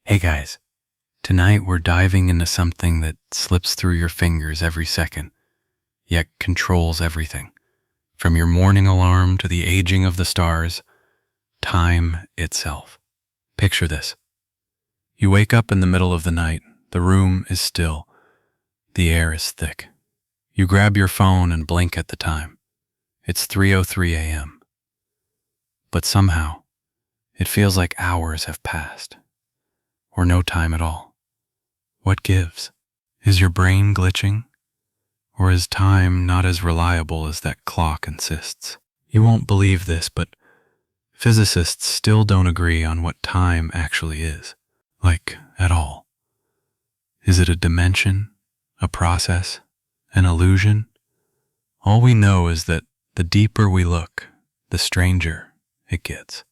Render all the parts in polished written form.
Hey guys, tonight we're diving into something that slips through your fingers every second, yet controls everything. From your morning alarm to the aging of the stars, time itself. Picture this. You wake up in the middle of the night, the room is still, the air is thick. You grab your phone and blink at the time. It's 3:03 a.m. But somehow, it feels like hours have passed, or no time at all. What gives? Is your brain glitching? Or is time not as reliable as that clock insists? You won't believe this, but physicists still don't agree on what time actually is. Like, at all. Is it a dimension? A process? An illusion? All we know is that the deeper we look, the stranger it gets.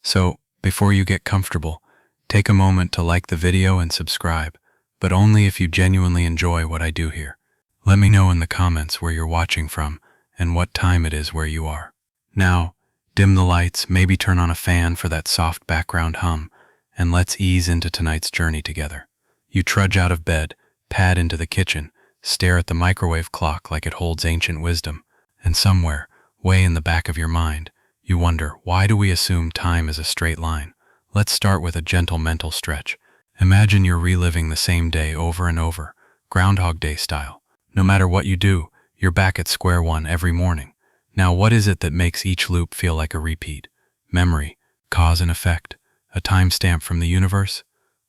So, before you get comfortable, take a moment to like the video and subscribe, but only if you genuinely enjoy what I do here. Let me know in the comments where you're watching from and what time it is where you are. Now, dim the lights, maybe turn on a fan for that soft background hum, and let's ease into tonight's journey together. You trudge out of bed, pad into the kitchen, stare at the microwave clock like it holds ancient wisdom, and somewhere, way in the back of your mind, you wonder, why do we assume time is a straight line? Let's start with a gentle mental stretch. Imagine you're reliving the same day over and over, Groundhog Day style. No matter what you do, you're back at square one every morning. Now, what is it that makes each loop feel like a repeat? Memory, cause and effect, a timestamp from the universe?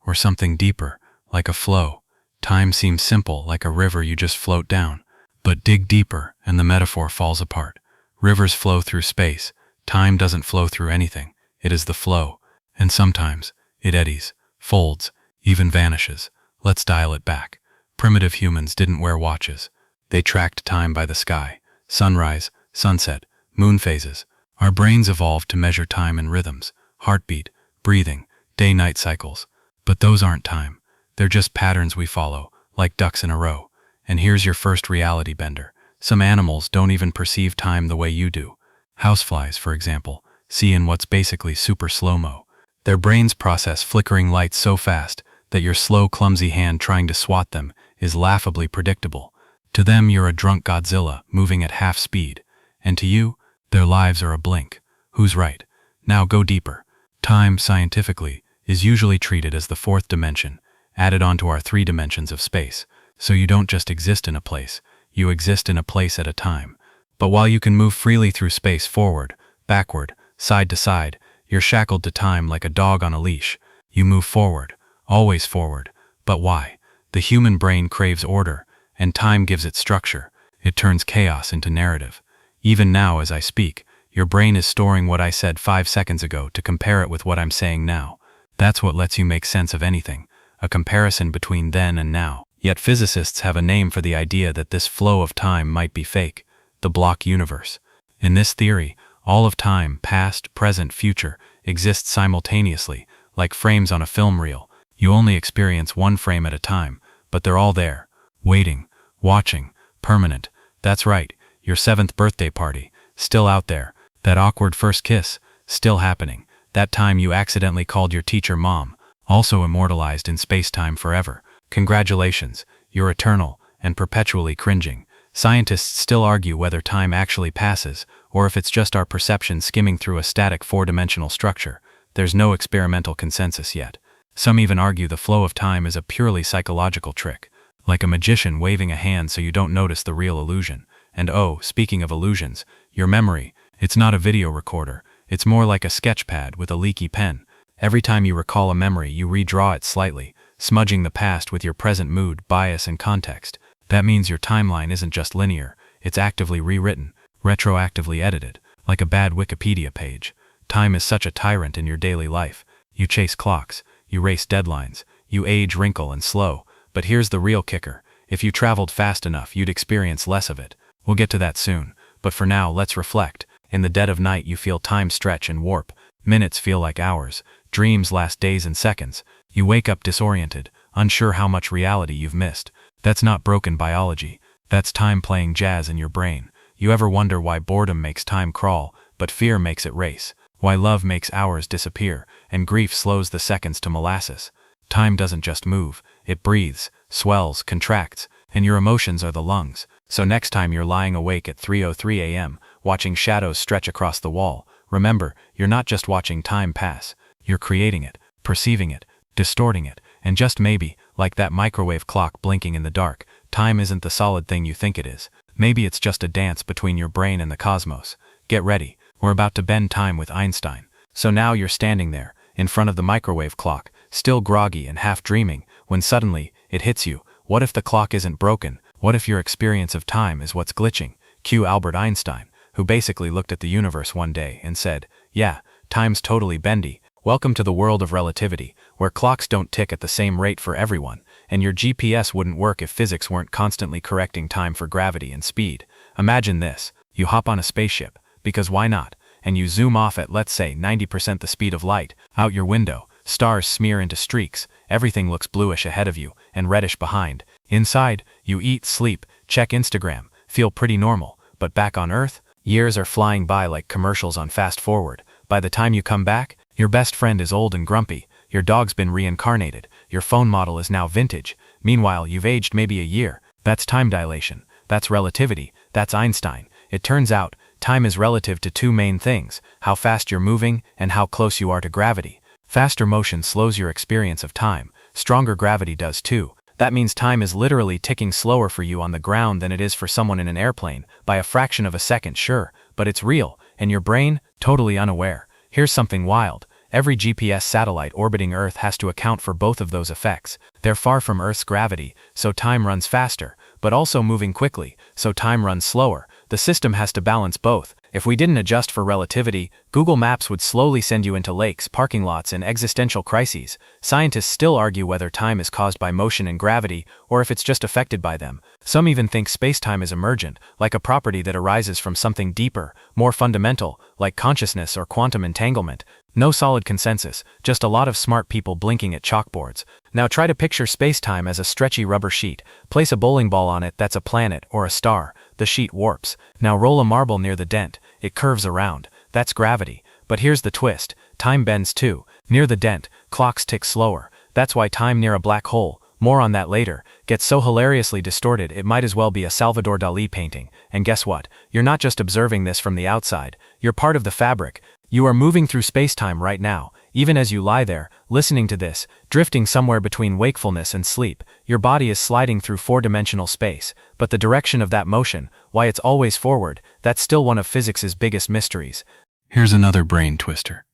Or something deeper, like a flow? Time seems simple, like a river you just float down. But dig deeper, and the metaphor falls apart. Rivers flow through space. Time doesn't flow through anything. It is the flow. And sometimes, it eddies, folds, even vanishes. Let's dial it back. Primitive humans didn't wear watches. They tracked time by the sky. Sunrise, sunset, moon phases. Our brains evolved to measure time in rhythms, heartbeat, breathing, day-night cycles. But those aren't time. They're just patterns we follow, like ducks in a row. And here's your first reality bender. Some animals don't even perceive time the way you do. Houseflies, for example, see in what's basically super slow-mo. Their brains process flickering lights so fast that your slow, clumsy hand trying to swat them is laughably predictable. To them, you're a drunk Godzilla moving at half speed. And to you, their lives are a blink. Who's right? Now go deeper. Time, scientifically, is usually treated as the fourth dimension, added onto our three dimensions of space. So you don't just exist in a place, you exist in a place at a time. But while you can move freely through space forward, backward, side to side, you're shackled to time like a dog on a leash. You move forward, always forward. But why? The human brain craves order, and time gives it structure. It turns chaos into narrative. Even now, as I speak, your brain is storing what I said 5 seconds ago to compare it with what I'm saying now. That's what lets you make sense of anything, a comparison between then and now. Yet physicists have a name for the idea that this flow of time might be fake, the block universe. In this theory, all of time, past, present, future, exists simultaneously, like frames on a film reel. You only experience one frame at a time, but they're all there, waiting, watching, permanent. That's right, your 7th birthday party, still out there. That awkward first kiss, still happening. That time you accidentally called your teacher mom, also immortalized in space-time forever. Congratulations, you're eternal and perpetually cringing. Scientists still argue whether time actually passes, or if it's just our perception skimming through a static 4-dimensional structure. There's no experimental consensus yet. Some even argue the flow of time is a purely psychological trick, like a magician waving a hand so you don't notice the real illusion. And oh, speaking of illusions, your memory, it's not a video recorder, it's more like a sketch pad with a leaky pen. Every time you recall a memory, you redraw it slightly, smudging the past with your present mood, bias, and context. That means your timeline isn't just linear, it's actively rewritten, retroactively edited, like a bad Wikipedia page. Time is such a tyrant in your daily life. You chase clocks, you race deadlines, you age, wrinkle, and slow. But here's the real kicker. If you traveled fast enough, you'd experience less of it. We'll get to that soon. But for now, let's reflect. In the dead of night, you feel time stretch and warp. Minutes feel like hours. Dreams last days and seconds. You wake up disoriented, unsure how much reality you've missed. That's not broken biology. That's time playing jazz in your brain. You ever wonder why boredom makes time crawl, but fear makes it race? Why love makes hours disappear, and grief slows the seconds to molasses? Time doesn't just move, it breathes, swells, contracts, and your emotions are the lungs. So next time you're lying awake at 3:03 a.m., watching shadows stretch across the wall, remember, you're not just watching time pass, you're creating it, perceiving it, distorting it, and just maybe, like that microwave clock blinking in the dark, time isn't the solid thing you think it is. Maybe it's just a dance between your brain and the cosmos. Get ready, we're about to bend time with Einstein. So now you're standing there, in front of the microwave clock, still groggy and half dreaming, when suddenly, it hits you. What if the clock isn't broken? What if your experience of time is what's glitching? Cue Albert Einstein, who basically looked at the universe one day and said, yeah, time's totally bendy. Welcome to the world of relativity, where clocks don't tick at the same rate for everyone, and your GPS wouldn't work if physics weren't constantly correcting time for gravity and speed. Imagine this, you hop on a spaceship, because why not, and you zoom off at, let's say, 90% the speed of light, out your window, stars smear into streaks, everything looks bluish ahead of you, and reddish behind. Inside, you eat, sleep, check Instagram, feel pretty normal, but back on Earth, years are flying by like commercials on fast forward. By the time you come back, your best friend is old and grumpy, your dog's been reincarnated, your phone model is now vintage, meanwhile you've aged maybe a year. That's time dilation, that's relativity, that's Einstein. It turns out, time is relative to two main things, how fast you're moving and how close you are to gravity. Faster motion slows your experience of time, stronger gravity does too. That means time is literally ticking slower for you on the ground than it is for someone in an airplane, by a fraction of a second, sure, but it's real, and your brain, totally unaware. Here's something wild. Every GPS satellite orbiting Earth has to account for both of those effects. They're far from Earth's gravity, so time runs faster, but also moving quickly, so time runs slower. The system has to balance both. If we didn't adjust for relativity, Google Maps would slowly send you into lakes, parking lots, and existential crises. Scientists still argue whether time is caused by motion and gravity, or if it's just affected by them. Some even think spacetime is emergent, like a property that arises from something deeper, more fundamental, like consciousness or quantum entanglement. No solid consensus, just a lot of smart people blinking at chalkboards. Now try to picture spacetime as a stretchy rubber sheet. Place a bowling ball on it that's a planet or a star. The sheet warps. Now roll a marble near the dent. It curves around. That's gravity. But here's the twist. Time bends too. Near the dent, clocks tick slower. That's why time near a black hole, more on that later, gets so hilariously distorted it might as well be a Salvador Dalí painting. And guess what? You're not just observing this from the outside. You're part of the fabric. You are moving through spacetime right now, even as you lie there, listening to this, drifting somewhere between wakefulness and sleep. Your body is sliding through four-dimensional space, but the direction of that motion, why it's always forward, that's still one of physics's biggest mysteries. Here's another brain twister.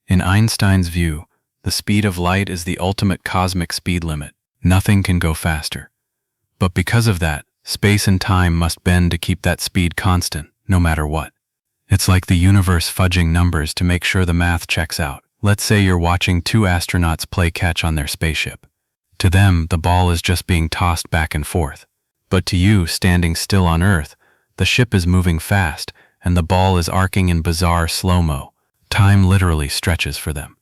In Einstein's view, the speed of light is the ultimate cosmic speed limit. Nothing can go faster. But because of that, space and time must bend to keep that speed constant, no matter what. It's like the universe fudging numbers to make sure the math checks out. Let's say you're watching two astronauts play catch on their spaceship. To them, the ball is just being tossed back and forth. But to you, standing still on Earth, the ship is moving fast, and the ball is arcing in bizarre slow-mo. Time literally stretches for them.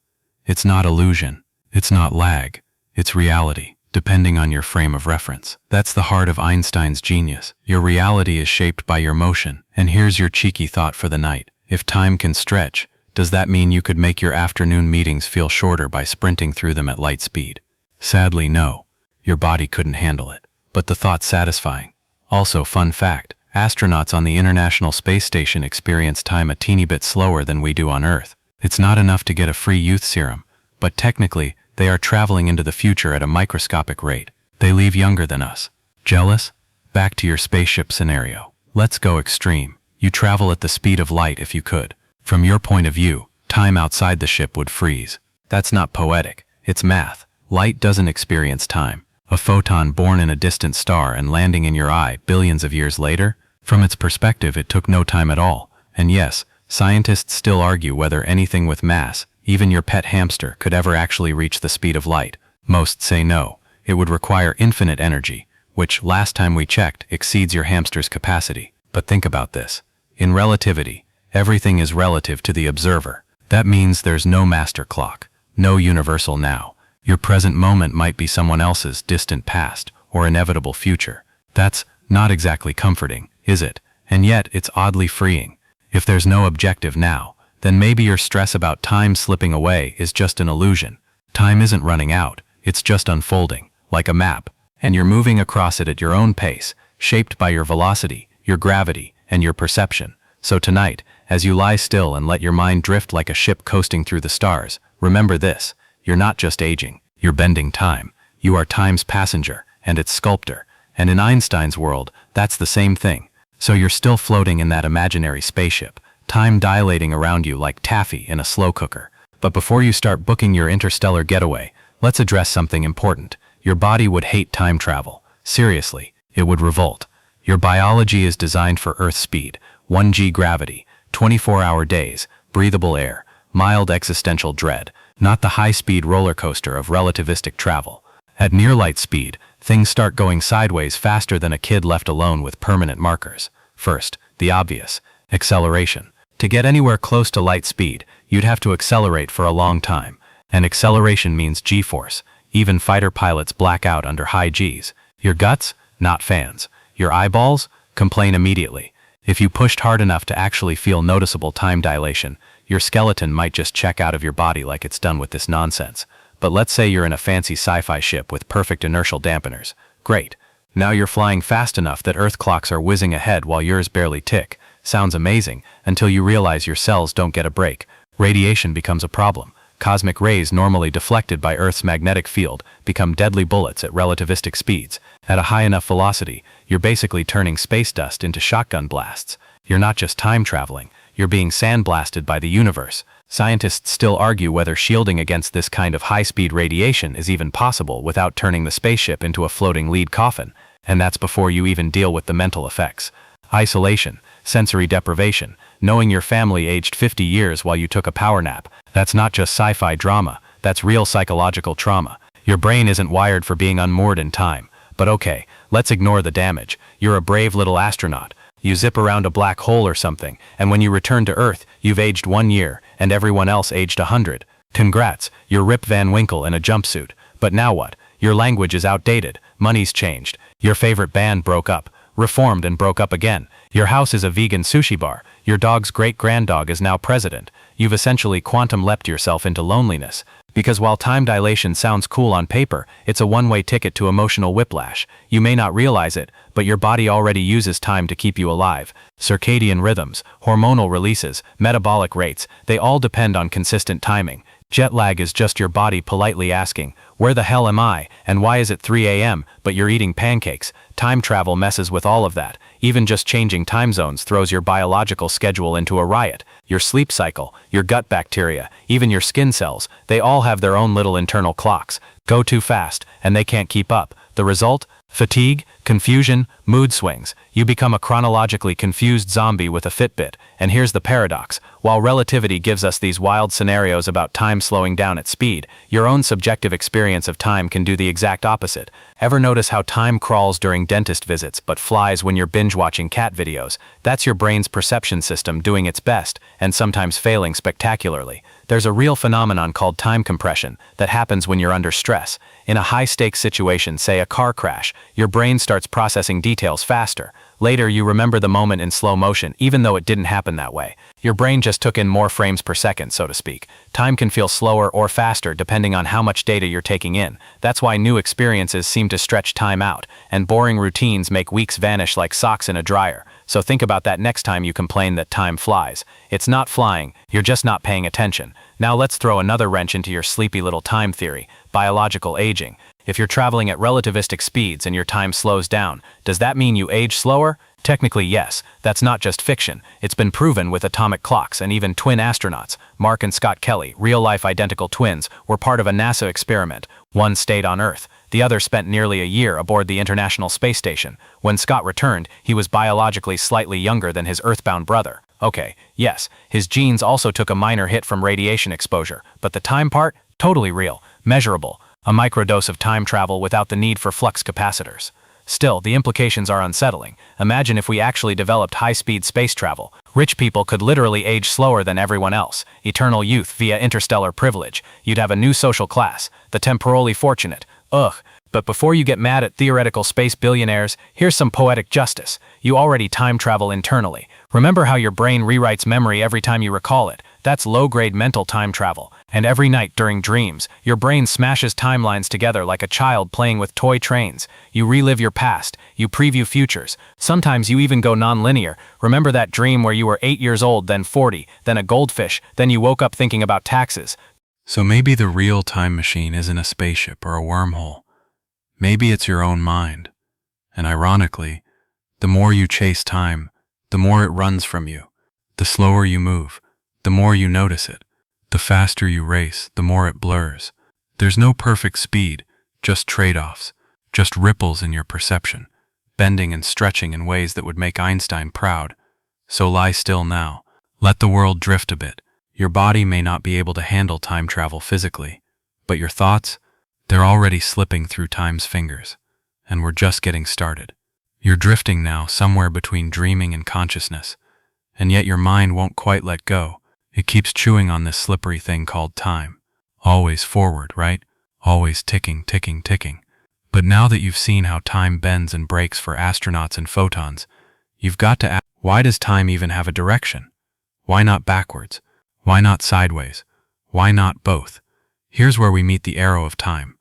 It's not illusion. It's not lag. It's reality, depending on your frame of reference. That's the heart of Einstein's genius. Your reality is shaped by your motion. And here's your cheeky thought for the night. If time can stretch, does that mean you could make your afternoon meetings feel shorter by sprinting through them at light speed? Sadly, no. Your body couldn't handle it. But the thought's satisfying. Also, fun fact, astronauts on the International Space Station experience time a teeny bit slower than we do on Earth. It's not enough to get a free youth serum, but technically, they are traveling into the future at a microscopic rate. They leave younger than us. Jealous? Back to your spaceship scenario. Let's go extreme. You travel at the speed of light if you could. From your point of view, time outside the ship would freeze. That's not poetic. It's math. Light doesn't experience time. A photon born in a distant star and landing in your eye billions of years later? From its perspective, it took no time at all. And yes, scientists still argue whether anything with mass, even your pet hamster, could ever actually reach the speed of light. Most say no. It would require infinite energy, which, last time we checked, exceeds your hamster's capacity. But think about this. In relativity, everything is relative to the observer. That means there's no master clock, no universal now. Your present moment might be someone else's distant past or inevitable future. That's not exactly comforting, is it? And yet, it's oddly freeing. If there's no objective now, then maybe your stress about time slipping away is just an illusion. Time isn't running out, It's just unfolding, like a map, and you're moving across it at your own pace, shaped by your velocity, your gravity, and your perception. So tonight, as you lie still and let your mind drift like a ship coasting through the stars, remember this: you're not just aging, you're bending time. You are time's passenger and its sculptor. And in Einstein's world, that's the same thing. So you're still floating in that imaginary spaceship, time dilating around you like taffy in a slow cooker. But before you start booking your interstellar getaway, let's address something important. Your body would hate time travel. Seriously, it would revolt. Your biology is designed for Earth speed, 1G gravity, 24-hour days, breathable air, mild existential dread, not the high-speed roller coaster of relativistic travel. At near-light speed, things start going sideways faster than a kid left alone with permanent markers. First, the obvious: acceleration. To get anywhere close to light speed, you'd have to accelerate for a long time. And acceleration means G-force. Even fighter pilots black out under high Gs. Your guts? Not fans. Your eyeballs? Complain immediately. If you pushed hard enough to actually feel noticeable time dilation, your skeleton might just check out of your body like it's done with this nonsense. But let's say you're in a fancy sci-fi ship with perfect inertial dampeners. Great. Now you're flying fast enough that Earth clocks are whizzing ahead while yours barely tick. Sounds amazing, until you realize your cells don't get a break. Radiation becomes a problem. Cosmic rays normally deflected by Earth's magnetic field become deadly bullets at relativistic speeds. At a high enough velocity, you're basically turning space dust into shotgun blasts. You're not just time traveling, you're being sandblasted by the universe. Scientists still argue whether shielding against this kind of high-speed radiation is even possible without turning the spaceship into a floating lead coffin, and that's before you even deal with the mental effects. Isolation, sensory deprivation, knowing your family aged 50 years while you took a power nap. That's not just sci-fi drama, that's real psychological trauma. Your brain isn't wired for being unmoored in time. But okay, let's ignore the damage. You're a brave little astronaut. You zip around a black hole or something, and when you return to Earth, you've aged 1 year, and everyone else aged 100. Congrats, you're Rip Van Winkle in a jumpsuit. But now what? Your language is outdated, money's changed, your favorite band broke up, reformed and broke up again, your house is a vegan sushi bar, your dog's great-granddog is now president. You've essentially quantum leapt yourself into loneliness. Because while time dilation sounds cool on paper, it's a one-way ticket to emotional whiplash. You may not realize it, but your body already uses time to keep you alive. Circadian rhythms, hormonal releases, metabolic rates, they all depend on consistent timing. Jet lag is just your body politely asking, "Where the hell am I, and why is it 3 a.m., but you're eating pancakes?" Time travel messes with all of that. Even just changing time zones throws your biological schedule into a riot. Your sleep cycle, your gut bacteria, even your skin cells, they all have their own little internal clocks. Go too fast, and they can't keep up. The result? Fatigue, confusion, mood swings. You become a chronologically confused zombie with a Fitbit. And here's the paradox. While relativity gives us these wild scenarios about time slowing down at speed, your own subjective experience of time can do the exact opposite. Ever notice how time crawls during dentist visits but flies when you're binge-watching cat videos? That's your brain's perception system doing its best, and sometimes failing spectacularly. There's a real phenomenon called time compression that happens when you're under stress. In a high-stakes situation, say a car crash, your brain starts processing details faster. Later, you remember the moment in slow motion, even though it didn't happen that way. Your brain just took in more frames per second, so to speak. Time can feel slower or faster depending on how much data you're taking in. That's why new experiences seem to stretch time out, and boring routines make weeks vanish like socks in a dryer. So think about that next time you complain that time flies. It's not flying, you're just not paying attention. Now let's throw another wrench into your sleepy little time theory: biological aging. If you're traveling at relativistic speeds and your time slows down, does that mean you age slower? Technically, yes. That's not just fiction. It's been proven with atomic clocks and even twin astronauts. Mark and Scott Kelly, real-life identical twins, were part of a NASA experiment. One stayed on Earth. The other spent nearly a year aboard the International Space Station. When Scott returned, he was biologically slightly younger than his Earthbound brother. Okay, yes, his genes also took a minor hit from radiation exposure, but the time part? Totally real, measurable. A microdose of time travel without the need for flux capacitors. Still, the implications are unsettling. Imagine if we actually developed high-speed space travel. Rich people could literally age slower than everyone else. Eternal youth via interstellar privilege. You'd have a new social class, the temporally fortunate. Ugh. But before you get mad at theoretical space billionaires, here's some poetic justice. You already time travel internally. Remember how your brain rewrites memory every time you recall it. That's low-grade mental time travel. And every night during dreams, your brain smashes timelines together like a child playing with toy trains. You relive your past, you preview futures. Sometimes you even go non-linear. Remember that dream where you were 8 years old, then 40, then a goldfish, then you woke up thinking about taxes. So maybe the real time machine isn't a spaceship or a wormhole. Maybe it's your own mind. And ironically, the more you chase time, the more it runs from you. The slower you move, the more you notice it. The faster you race, the more it blurs. There's no perfect speed, just trade-offs, just ripples in your perception, bending and stretching in ways that would make Einstein proud. So lie still now. Let the world drift a bit. Your body may not be able to handle time travel physically, but your thoughts, they're already slipping through time's fingers, and we're just getting started. You're drifting now somewhere between dreaming and consciousness, and yet your mind won't quite let go. It keeps chewing on this slippery thing called time. Always forward, right? Always ticking, ticking, ticking. But now that you've seen how time bends and breaks for astronauts and photons, you've got to ask, why does time even have a direction? Why not backwards? Why not sideways? Why not both? Here's where we meet the arrow of time,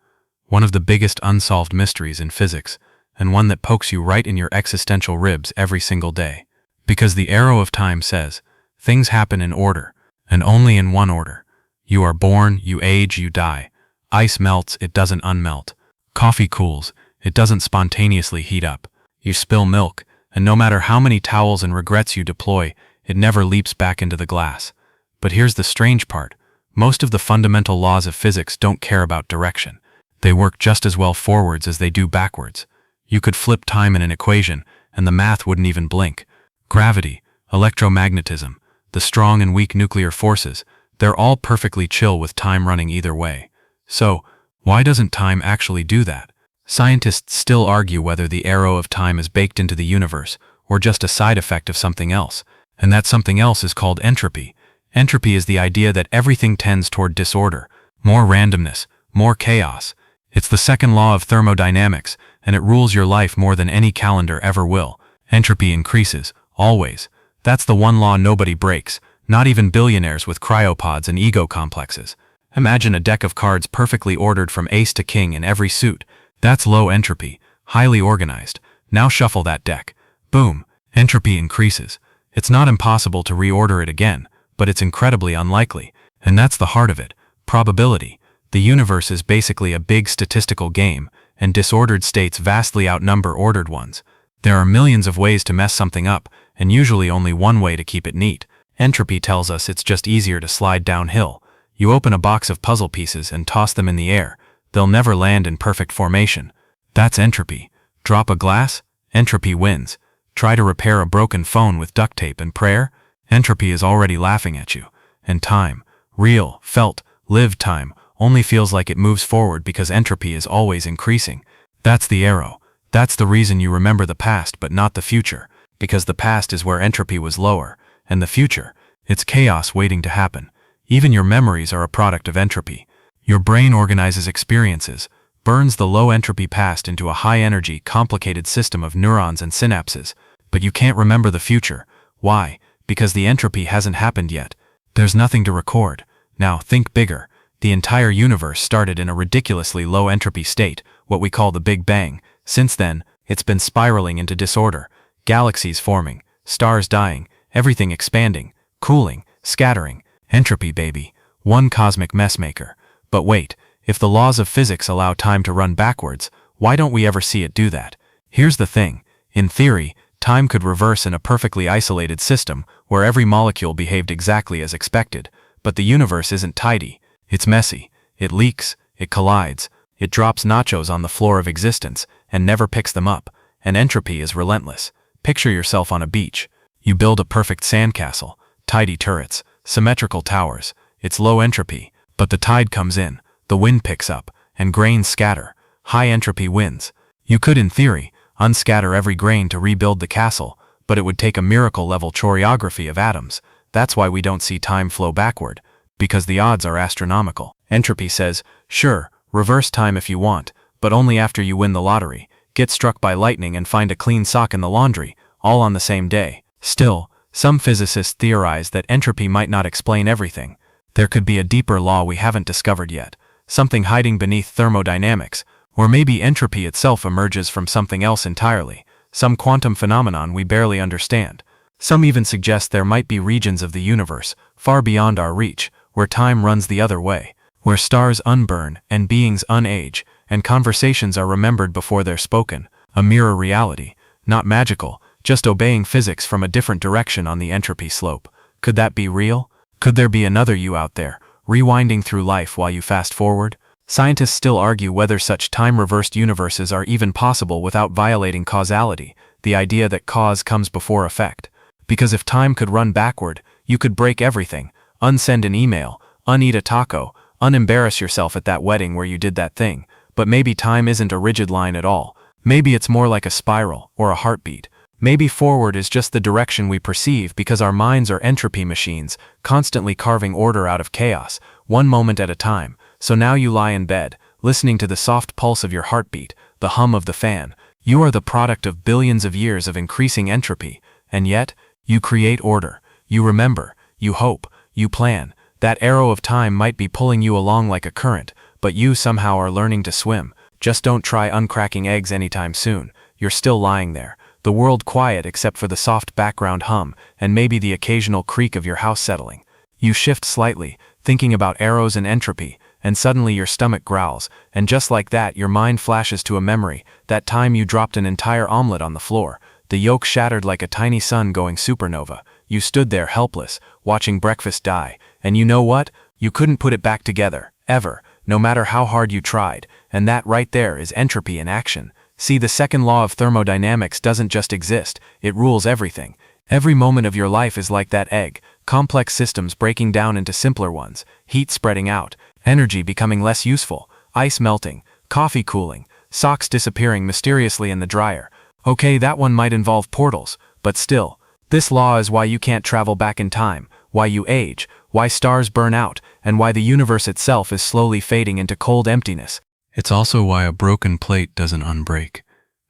one of the biggest unsolved mysteries in physics, and one that pokes you right in your existential ribs every single day. Because the arrow of time says, things happen in order, and only in one order. You are born, you age, you die. Ice melts, it doesn't unmelt. Coffee cools, it doesn't spontaneously heat up. You spill milk, and no matter how many towels and regrets you deploy, it never leaps back into the glass. But here's the strange part. Most of the fundamental laws of physics don't care about direction. They work just as well forwards as they do backwards. You could flip time in an equation, and the math wouldn't even blink. Gravity, electromagnetism, the strong and weak nuclear forces, they're all perfectly chill with time running either way. So, why doesn't time actually do that? Scientists still argue whether the arrow of time is baked into the universe, or just a side effect of something else, and that something else is called entropy. Entropy is the idea that everything tends toward disorder, more randomness, more chaos. It's the second law of thermodynamics, and it rules your life more than any calendar ever will. Entropy increases, always. That's the one law nobody breaks, not even billionaires with cryopods and ego complexes. Imagine a deck of cards perfectly ordered from ace to king in every suit. That's low entropy, highly organized. Now shuffle that deck. Boom, entropy increases. It's not impossible to reorder it again, but it's incredibly unlikely. And that's the heart of it, probability. The universe is basically a big statistical game, and disordered states vastly outnumber ordered ones. There are millions of ways to mess something up, and usually only one way to keep it neat. Entropy tells us it's just easier to slide downhill. You open a box of puzzle pieces and toss them in the air. They'll never land in perfect formation. That's entropy. Drop a glass? Entropy wins. Try to repair a broken phone with duct tape and prayer? Entropy is already laughing at you. And time, real, felt, lived time, only feels like it moves forward because entropy is always increasing. That's the arrow. That's the reason you remember the past but not the future, because the past is where entropy was lower, and the future, it's chaos waiting to happen. Even your memories are a product of entropy. Your brain organizes experiences, burns the low-entropy past into a high-energy, complicated system of neurons and synapses, but you can't remember the future. Why? Because the entropy hasn't happened yet. There's nothing to record. Now, think bigger. The entire universe started in a ridiculously low-entropy state, what we call the Big Bang. Since then, it's been spiraling into disorder. Galaxies forming, stars dying, everything expanding, cooling, scattering. Entropy, baby. One cosmic messmaker. But wait, if the laws of physics allow time to run backwards, why don't we ever see it do that? Here's the thing. In theory, time could reverse in a perfectly isolated system where every molecule behaved exactly as expected. But the universe isn't tidy. It's messy. It leaks. It collides. It drops nachos on the floor of existence and never picks them up. And entropy is relentless. Picture yourself on a beach. You build a perfect sandcastle, tidy turrets, symmetrical towers. It's low entropy, but the tide comes in, the wind picks up, and grains scatter. High entropy wins. You could, in theory, unscatter every grain to rebuild the castle, but it would take a miracle-level choreography of atoms. That's why we don't see time flow backward, because the odds are astronomical. Entropy says, sure, reverse time if you want, but only after you win the lottery, get struck by lightning and find a clean sock in the laundry, all on the same day. Still, Some physicists theorize that entropy might not explain everything. There could be a deeper law we haven't discovered yet, something hiding beneath thermodynamics, or maybe entropy itself emerges from something else entirely, some quantum phenomenon we barely understand. Some even suggest there might be regions of the universe, far beyond our reach, where time runs the other way, where stars unburn and beings unage, and conversations are remembered before they're spoken, a mirror reality, not magical, just obeying physics from a different direction on the entropy slope. Could that be real? Could there be another you out there, rewinding through life while you fast forward? Scientists still argue whether such time-reversed universes are even possible without violating causality, the idea that cause comes before effect. Because if time could run backward, you could break everything, unsend an email, uneat a taco, unembarrass yourself at that wedding where you did that thing. But maybe time isn't a rigid line at all. Maybe it's more like a spiral, or a heartbeat. Maybe forward is just the direction we perceive because our minds are entropy machines, constantly carving order out of chaos, one moment at a time. So now you lie in bed, listening to the soft pulse of your heartbeat, the hum of the fan. You are the product of billions of years of increasing entropy, and yet, you create order. You remember, you hope, you plan. That arrow of time might be pulling you along like a current, but you somehow are learning to swim. Just don't try uncracking eggs anytime soon. You're still lying there, the world quiet except for the soft background hum, and maybe the occasional creak of your house settling. You shift slightly, thinking about arrows and entropy, and suddenly your stomach growls, and just like that your mind flashes to a memory, that time you dropped an entire omelet on the floor, the yolk shattered like a tiny sun going supernova. You stood there helpless, watching breakfast die, and you know what? You couldn't put it back together, ever, no matter how hard you tried, and that right there is entropy in action. See, the second law of thermodynamics doesn't just exist, it rules everything. Every moment of your life is like that egg, complex systems breaking down into simpler ones, heat spreading out, energy becoming less useful, ice melting, coffee cooling, socks disappearing mysteriously in the dryer. Okay, that one might involve portals, but still, this law is why you can't travel back in time, why you age, why stars burn out, and why the universe itself is slowly fading into cold emptiness. It's also why a broken plate doesn't unbreak,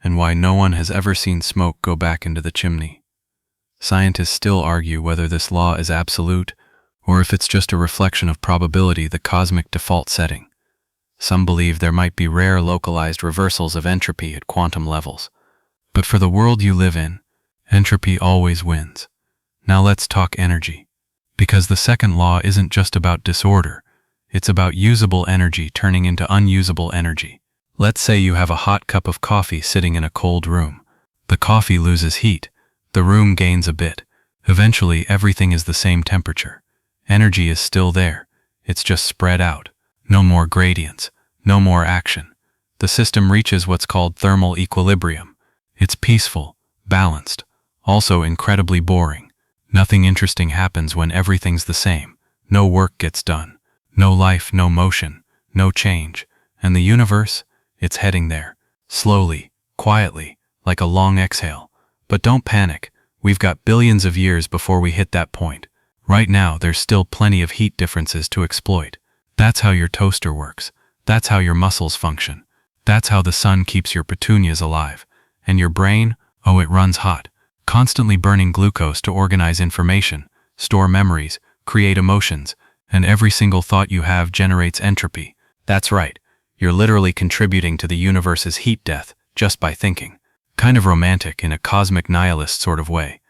and why no one has ever seen smoke go back into the chimney. Scientists still argue whether this law is absolute, or if it's just a reflection of probability, the cosmic default setting. Some believe there might be rare localized reversals of entropy at quantum levels. But for the world you live in, entropy always wins. Now let's talk energy. Because the second law isn't just about disorder, it's about usable energy turning into unusable energy. Let's say you have a hot cup of coffee sitting in a cold room. The coffee loses heat, the room gains a bit. Eventually everything is the same temperature. Energy is still there, it's just spread out. No more gradients, no more action. The system reaches what's called thermal equilibrium. It's peaceful, balanced, also incredibly boring. Nothing interesting happens when everything's the same. No work gets done. No life, no motion, no change. And the universe? It's heading there. Slowly, quietly, like a long exhale. But don't panic. We've got billions of years before we hit that point. Right now, there's still plenty of heat differences to exploit. That's how your toaster works. That's how your muscles function. That's how the sun keeps your petunias alive. And your brain? Oh, it runs hot. Constantly burning glucose to organize information, store memories, create emotions, and every single thought you have generates entropy. That's right, you're literally contributing to the universe's heat death just by thinking. Kind of romantic in a cosmic nihilist sort of way.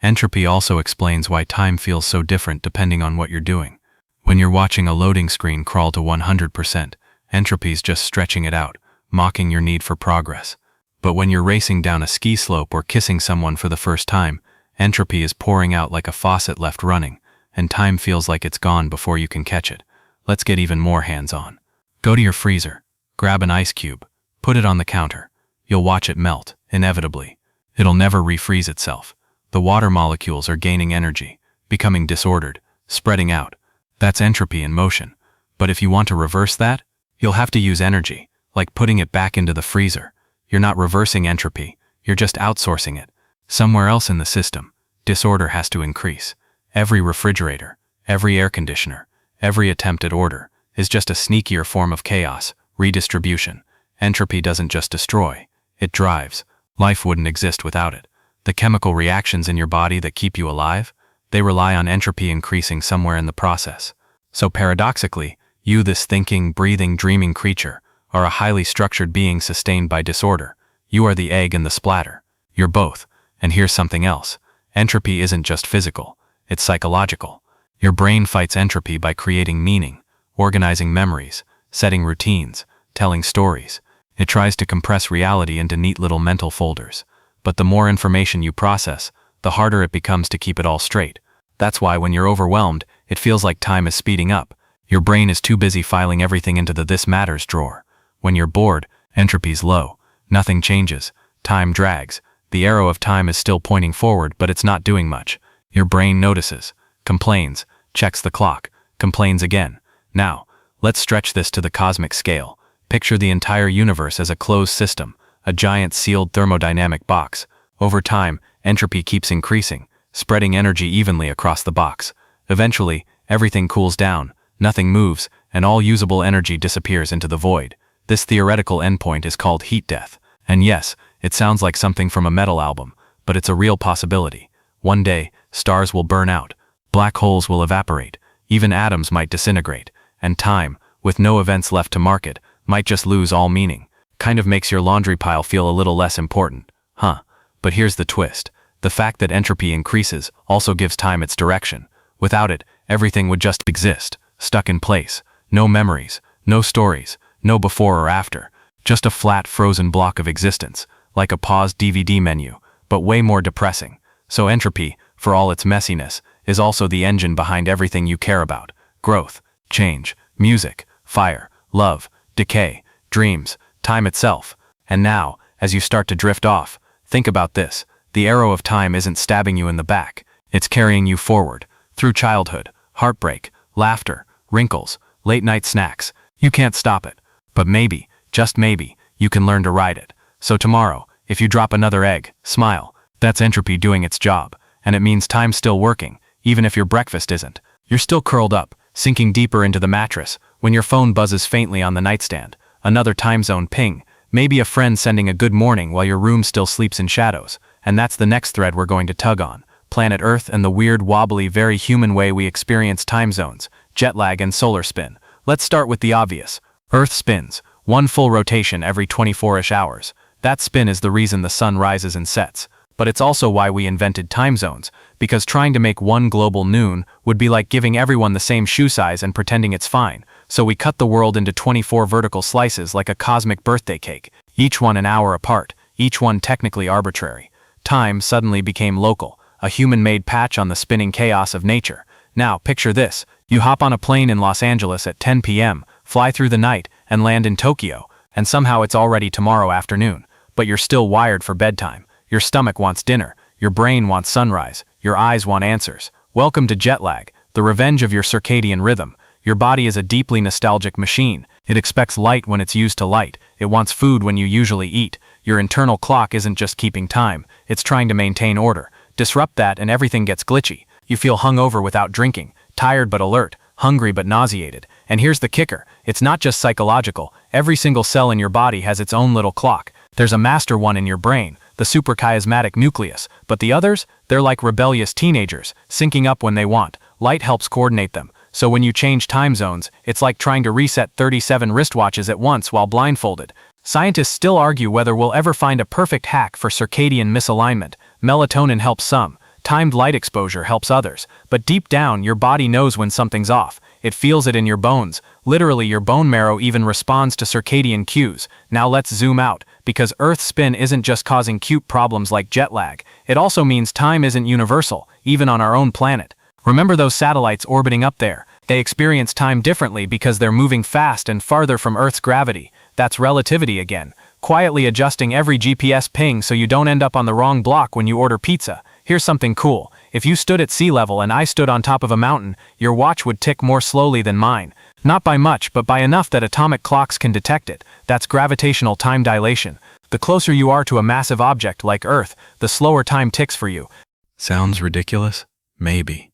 Entropy also explains why time feels so different depending on what you're doing. When you're watching a loading screen crawl to 100%, entropy's just stretching it out, mocking your need for progress. But when you're racing down a ski slope or kissing someone for the first time, entropy is pouring out like a faucet left running, and time feels like it's gone before you can catch it. Let's get even more hands-on. Go to your freezer, grab an ice cube, put it on the counter. You'll watch it melt, inevitably. It'll never refreeze itself. The water molecules are gaining energy, becoming disordered, spreading out. That's entropy in motion. But if you want to reverse that, you'll have to use energy, like putting it back into the freezer. You're not reversing entropy, you're just outsourcing it. Somewhere else in the system, disorder has to increase. Every refrigerator, every air conditioner, every attempt at order is just a sneakier form of chaos, redistribution. Entropy doesn't just destroy, it drives. Life wouldn't exist without it. The chemical reactions in your body that keep you alive, they rely on entropy increasing somewhere in the process. So paradoxically, you, this thinking, breathing, dreaming creature, are a highly structured being sustained by disorder. You are the egg and the splatter. You're both. And here's something else. Entropy isn't just physical, it's psychological. Your brain fights entropy by creating meaning, organizing memories, setting routines, telling stories. It tries to compress reality into neat little mental folders. But the more information you process, the harder it becomes to keep it all straight. That's why when you're overwhelmed, it feels like time is speeding up. Your brain is too busy filing everything into the "this matters" drawer. When you're bored, entropy's low. Nothing changes. Time drags. The arrow of time is still pointing forward, but it's not doing much. Your brain notices, complains, checks the clock, complains again. Now, let's stretch this to the cosmic scale. Picture the entire universe as a closed system, a giant sealed thermodynamic box. Over time, entropy keeps increasing, spreading energy evenly across the box. Eventually, everything cools down, nothing moves, and all usable energy disappears into the void. This theoretical endpoint is called heat death. And yes, it sounds like something from a metal album, but it's a real possibility. One day, stars will burn out, black holes will evaporate, even atoms might disintegrate, and time, with no events left to mark it, might just lose all meaning. Kind of makes your laundry pile feel a little less important, huh? But here's the twist. The fact that entropy increases also gives time its direction. Without it, everything would just exist, stuck in place. No memories, no stories, no before or after. Just a flat, frozen block of existence, like a paused DVD menu, but way more depressing. So entropy, for all its messiness, is also the engine behind everything you care about. Growth, change, music, fire, love, decay, dreams, time itself. And now, as you start to drift off, think about this. The arrow of time isn't stabbing you in the back. It's carrying you forward, through childhood, heartbreak, laughter, wrinkles, late-night snacks. You can't stop it. But maybe, just maybe, you can learn to ride it. So tomorrow, if you drop another egg, smile. That's entropy doing its job. And it means time's still working, even if your breakfast isn't. You're still curled up, sinking deeper into the mattress, when your phone buzzes faintly on the nightstand. Another time zone ping. Maybe a friend sending a good morning while your room still sleeps in shadows. And that's the next thread we're going to tug on. Planet Earth and the weird, wobbly, very human way we experience time zones, jet lag and solar spin. Let's start with the obvious. Earth spins, one full rotation every 24-ish hours. That spin is the reason the sun rises and sets. But it's also why we invented time zones, because trying to make one global noon would be like giving everyone the same shoe size and pretending it's fine. So we cut the world into 24 vertical slices like a cosmic birthday cake, each one an hour apart, each one technically arbitrary. Time suddenly became local, a human-made patch on the spinning chaos of nature. Now, picture this. You hop on a plane in Los Angeles at 10 p.m., fly through the night, and land in Tokyo, and somehow it's already tomorrow afternoon. But you're still wired for bedtime. Your stomach wants dinner, your brain wants sunrise, your eyes want answers. Welcome to jet lag, the revenge of your circadian rhythm. Your body is a deeply nostalgic machine. It expects light when it's used to light. It wants food when you usually eat. Your internal clock isn't just keeping time, it's trying to maintain order. Disrupt that and everything gets glitchy. You feel hungover without drinking, tired but alert, hungry but nauseated. And here's the kicker, it's not just psychological. Every single cell in your body has its own little clock. There's a master one in your brain, the suprachiasmatic nucleus, but the others, they're like rebellious teenagers, syncing up when they want. Light helps coordinate them. So when you change time zones, it's like trying to reset 37 wristwatches at once while blindfolded. Scientists still argue whether we'll ever find a perfect hack for circadian misalignment. Melatonin helps some, timed light exposure helps others, but deep down your body knows when something's off. It feels it in your bones. Literally, your bone marrow even responds to circadian cues. Now let's zoom out, because Earth's spin isn't just causing cute problems like jet lag. It also means time isn't universal, even on our own planet. Remember those satellites orbiting up there? They experience time differently because they're moving fast and farther from Earth's gravity. That's relativity again, quietly adjusting every GPS ping so you don't end up on the wrong block when you order pizza. Here's something cool. If you stood at sea level and I stood on top of a mountain, your watch would tick more slowly than mine. Not by much, but by enough that atomic clocks can detect it. That's gravitational time dilation. The closer you are to a massive object like Earth, the slower time ticks for you. Sounds ridiculous? Maybe.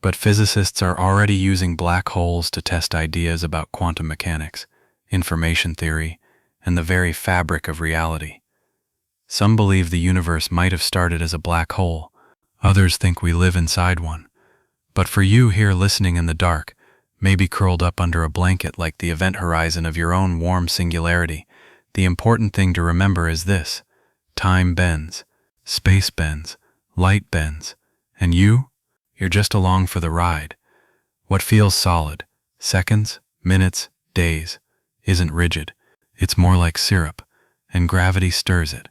But physicists are already using black holes to test ideas about quantum mechanics, information theory, and the very fabric of reality. Some believe the universe might have started as a black hole. Others think we live inside one. But for you here listening in the dark, maybe curled up under a blanket like the event horizon of your own warm singularity, the important thing to remember is this: time bends, space bends, light bends, and you're just along for the ride. What feels solid, seconds, minutes, days, isn't rigid. It's more like syrup, and gravity stirs it.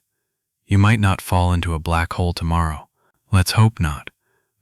You might not fall into a black hole tomorrow. Let's hope not.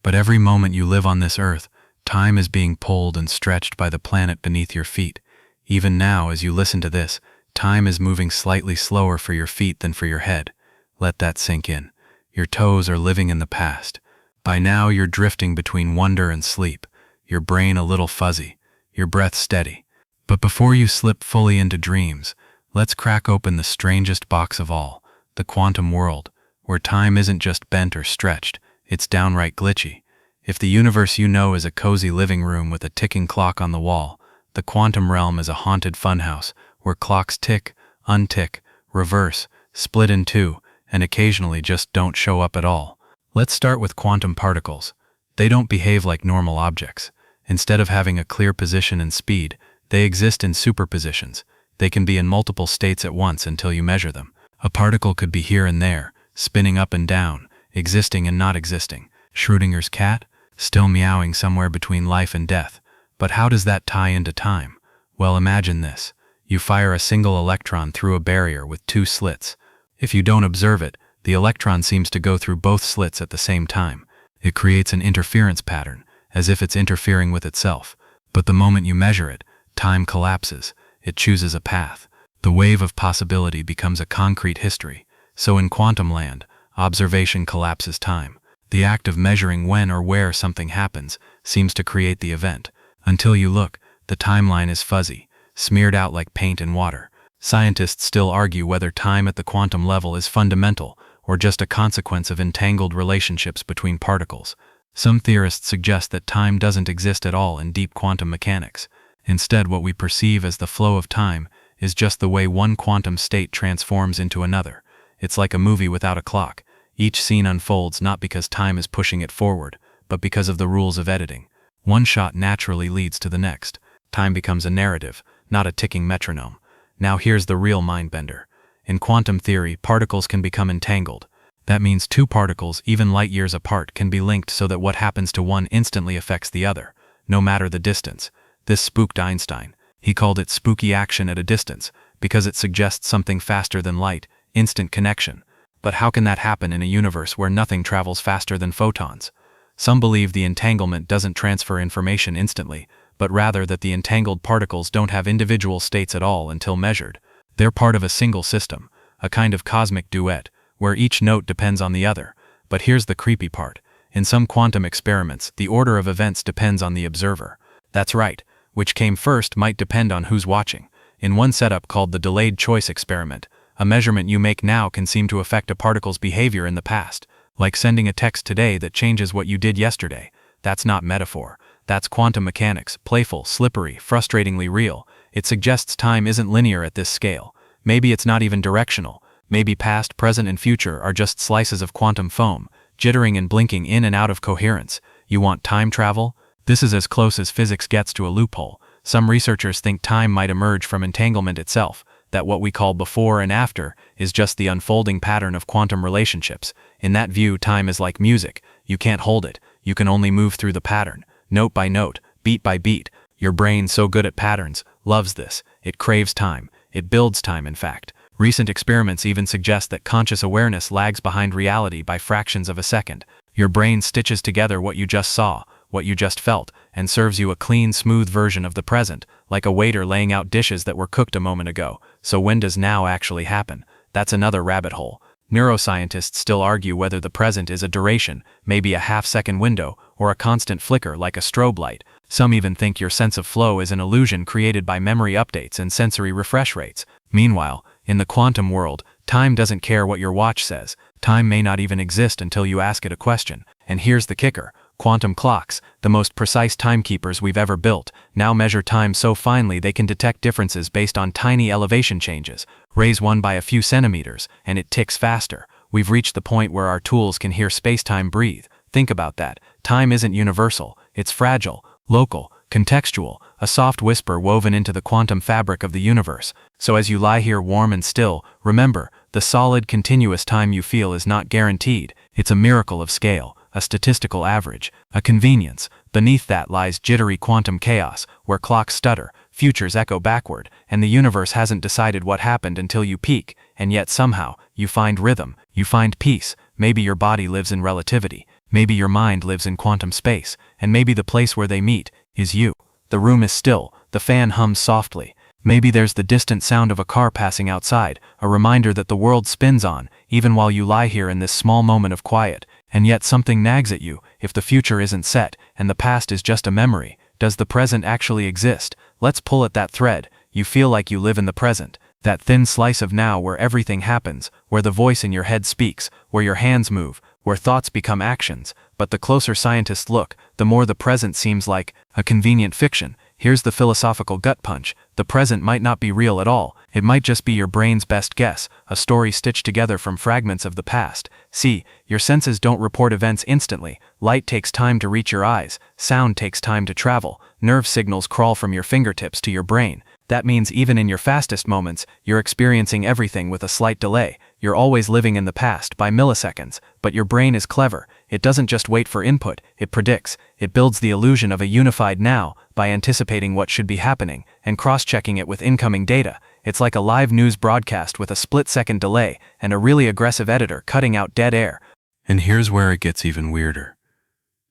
But every moment you live on this earth, time is being pulled and stretched by the planet beneath your feet. Even now, as you listen to this, time is moving slightly slower for your feet than for your head. Let that sink in. Your toes are living in the past. By now you're drifting between wonder and sleep, your brain a little fuzzy, your breath steady. But before you slip fully into dreams, let's crack open the strangest box of all, the quantum world, where time isn't just bent or stretched, it's downright glitchy. If the universe you know is a cozy living room with a ticking clock on the wall, the quantum realm is a haunted funhouse where clocks tick, untick, reverse, split in two, and occasionally just don't show up at all. Let's start with quantum particles. They don't behave like normal objects. Instead of having a clear position and speed, they exist in superpositions. They can be in multiple states at once until you measure them. A particle could be here and there, spinning up and down, existing and not existing. Schrödinger's cat, still meowing somewhere between life and death. But how does that tie into time? Well, imagine this. You fire a single electron through a barrier with two slits. If you don't observe it, the electron seems to go through both slits at the same time. It creates an interference pattern, as if it's interfering with itself. But the moment you measure it, time collapses. It chooses a path. The wave of possibility becomes a concrete history. So in quantum land, observation collapses time. The act of measuring when or where something happens seems to create the event. Until you look, the timeline is fuzzy, smeared out like paint and water. Scientists still argue whether time at the quantum level is fundamental or just a consequence of entangled relationships between particles. Some theorists suggest that time doesn't exist at all in deep quantum mechanics. Instead, what we perceive as the flow of time is just the way one quantum state transforms into another. It's like a movie without a clock. Each scene unfolds not because time is pushing it forward, but because of the rules of editing. One shot naturally leads to the next. Time becomes a narrative, not a ticking metronome. Now here's the real mindbender. In quantum theory, particles can become entangled. That means two particles, even light years apart, can be linked so that what happens to one instantly affects the other, no matter the distance. This spooked Einstein. He called it spooky action at a distance, because it suggests something faster than light, instant connection. But how can that happen in a universe where nothing travels faster than photons? Some believe the entanglement doesn't transfer information instantly, but rather that the entangled particles don't have individual states at all until measured. They're part of a single system, a kind of cosmic duet, where each note depends on the other. But here's the creepy part. In some quantum experiments, the order of events depends on the observer. That's right, which came first might depend on who's watching. In one setup called the delayed choice experiment, a measurement you make now can seem to affect a particle's behavior in the past, like sending a text today that changes what you did yesterday. That's not metaphor. That's quantum mechanics, playful, slippery, frustratingly real. It suggests time isn't linear at this scale. Maybe it's not even directional. Maybe past, present, and future are just slices of quantum foam, jittering and blinking in and out of coherence. You want time travel? This is as close as physics gets to a loophole. Some researchers think time might emerge from entanglement itself, that what we call before and after is just the unfolding pattern of quantum relationships. In that view, time is like music. You can't hold it. You can only move through the pattern, note by note, beat by beat. Your brain, so good at patterns, loves this. It craves time. It builds time, in fact. Recent experiments even suggest that conscious awareness lags behind reality by fractions of a second. Your brain stitches together what you just saw, what you just felt, and serves you a clean, smooth version of the present, like a waiter laying out dishes that were cooked a moment ago. So when does now actually happen? That's another rabbit hole. Neuroscientists still argue whether the present is a duration, maybe a half-second window, or a constant flicker like a strobe light. Some even think your sense of flow is an illusion created by memory updates and sensory refresh rates. Meanwhile, in the quantum world, time doesn't care what your watch says. Time may not even exist until you ask it a question. And here's the kicker. Quantum clocks, the most precise timekeepers we've ever built, now measure time so finely they can detect differences based on tiny elevation changes. Raise one by a few centimeters, and it ticks faster. We've reached the point where our tools can hear spacetime breathe. Think about that. Time isn't universal. It's fragile, local, contextual, a soft whisper woven into the quantum fabric of the universe. So as you lie here warm and still, remember, the solid, continuous time you feel is not guaranteed. It's a miracle of scale, a statistical average, a convenience. Beneath that lies jittery quantum chaos, where clocks stutter, futures echo backward, and the universe hasn't decided what happened until you peak, and yet somehow, you find rhythm, you find peace. Maybe your body lives in relativity, maybe your mind lives in quantum space, and maybe the place where they meet is you. The room is still, the fan hums softly. Maybe there's the distant sound of a car passing outside, a reminder that the world spins on, even while you lie here in this small moment of quiet. And yet something nags at you. If the future isn't set, and the past is just a memory, does the present actually exist? Let's pull at that thread. You feel like you live in the present, that thin slice of now where everything happens, where the voice in your head speaks, where your hands move, where thoughts become actions. But the closer scientists look, the more the present seems like a convenient fiction. Here's the philosophical gut punch. The present might not be real at all. It might just be your brain's best guess, a story stitched together from fragments of the past. See, your senses don't report events instantly. Light takes time to reach your eyes. Sound takes time to travel. Nerve signals crawl from your fingertips to your brain. That means even in your fastest moments, you're experiencing everything with a slight delay. You're always living in the past by milliseconds, but your brain is clever. It doesn't just wait for input, it predicts. It builds the illusion of a unified now by anticipating what should be happening and cross-checking it with incoming data. It's like a live news broadcast with a split-second delay and a really aggressive editor cutting out dead air. And here's where it gets even weirder.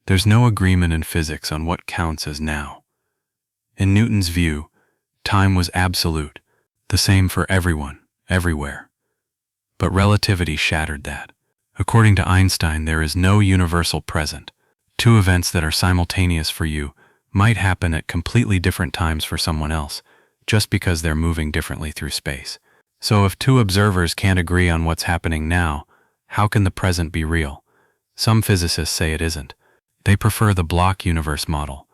There's no agreement in physics on what counts as now. In Newton's view, time was absolute, the same for everyone, everywhere. But relativity shattered that. According to Einstein, there is no universal present. Two events that are simultaneous for you might happen at completely different times for someone else, just because they're moving differently through space. So if two observers can't agree on what's happening now, how can the present be real? Some physicists say it isn't. They prefer the block universe model.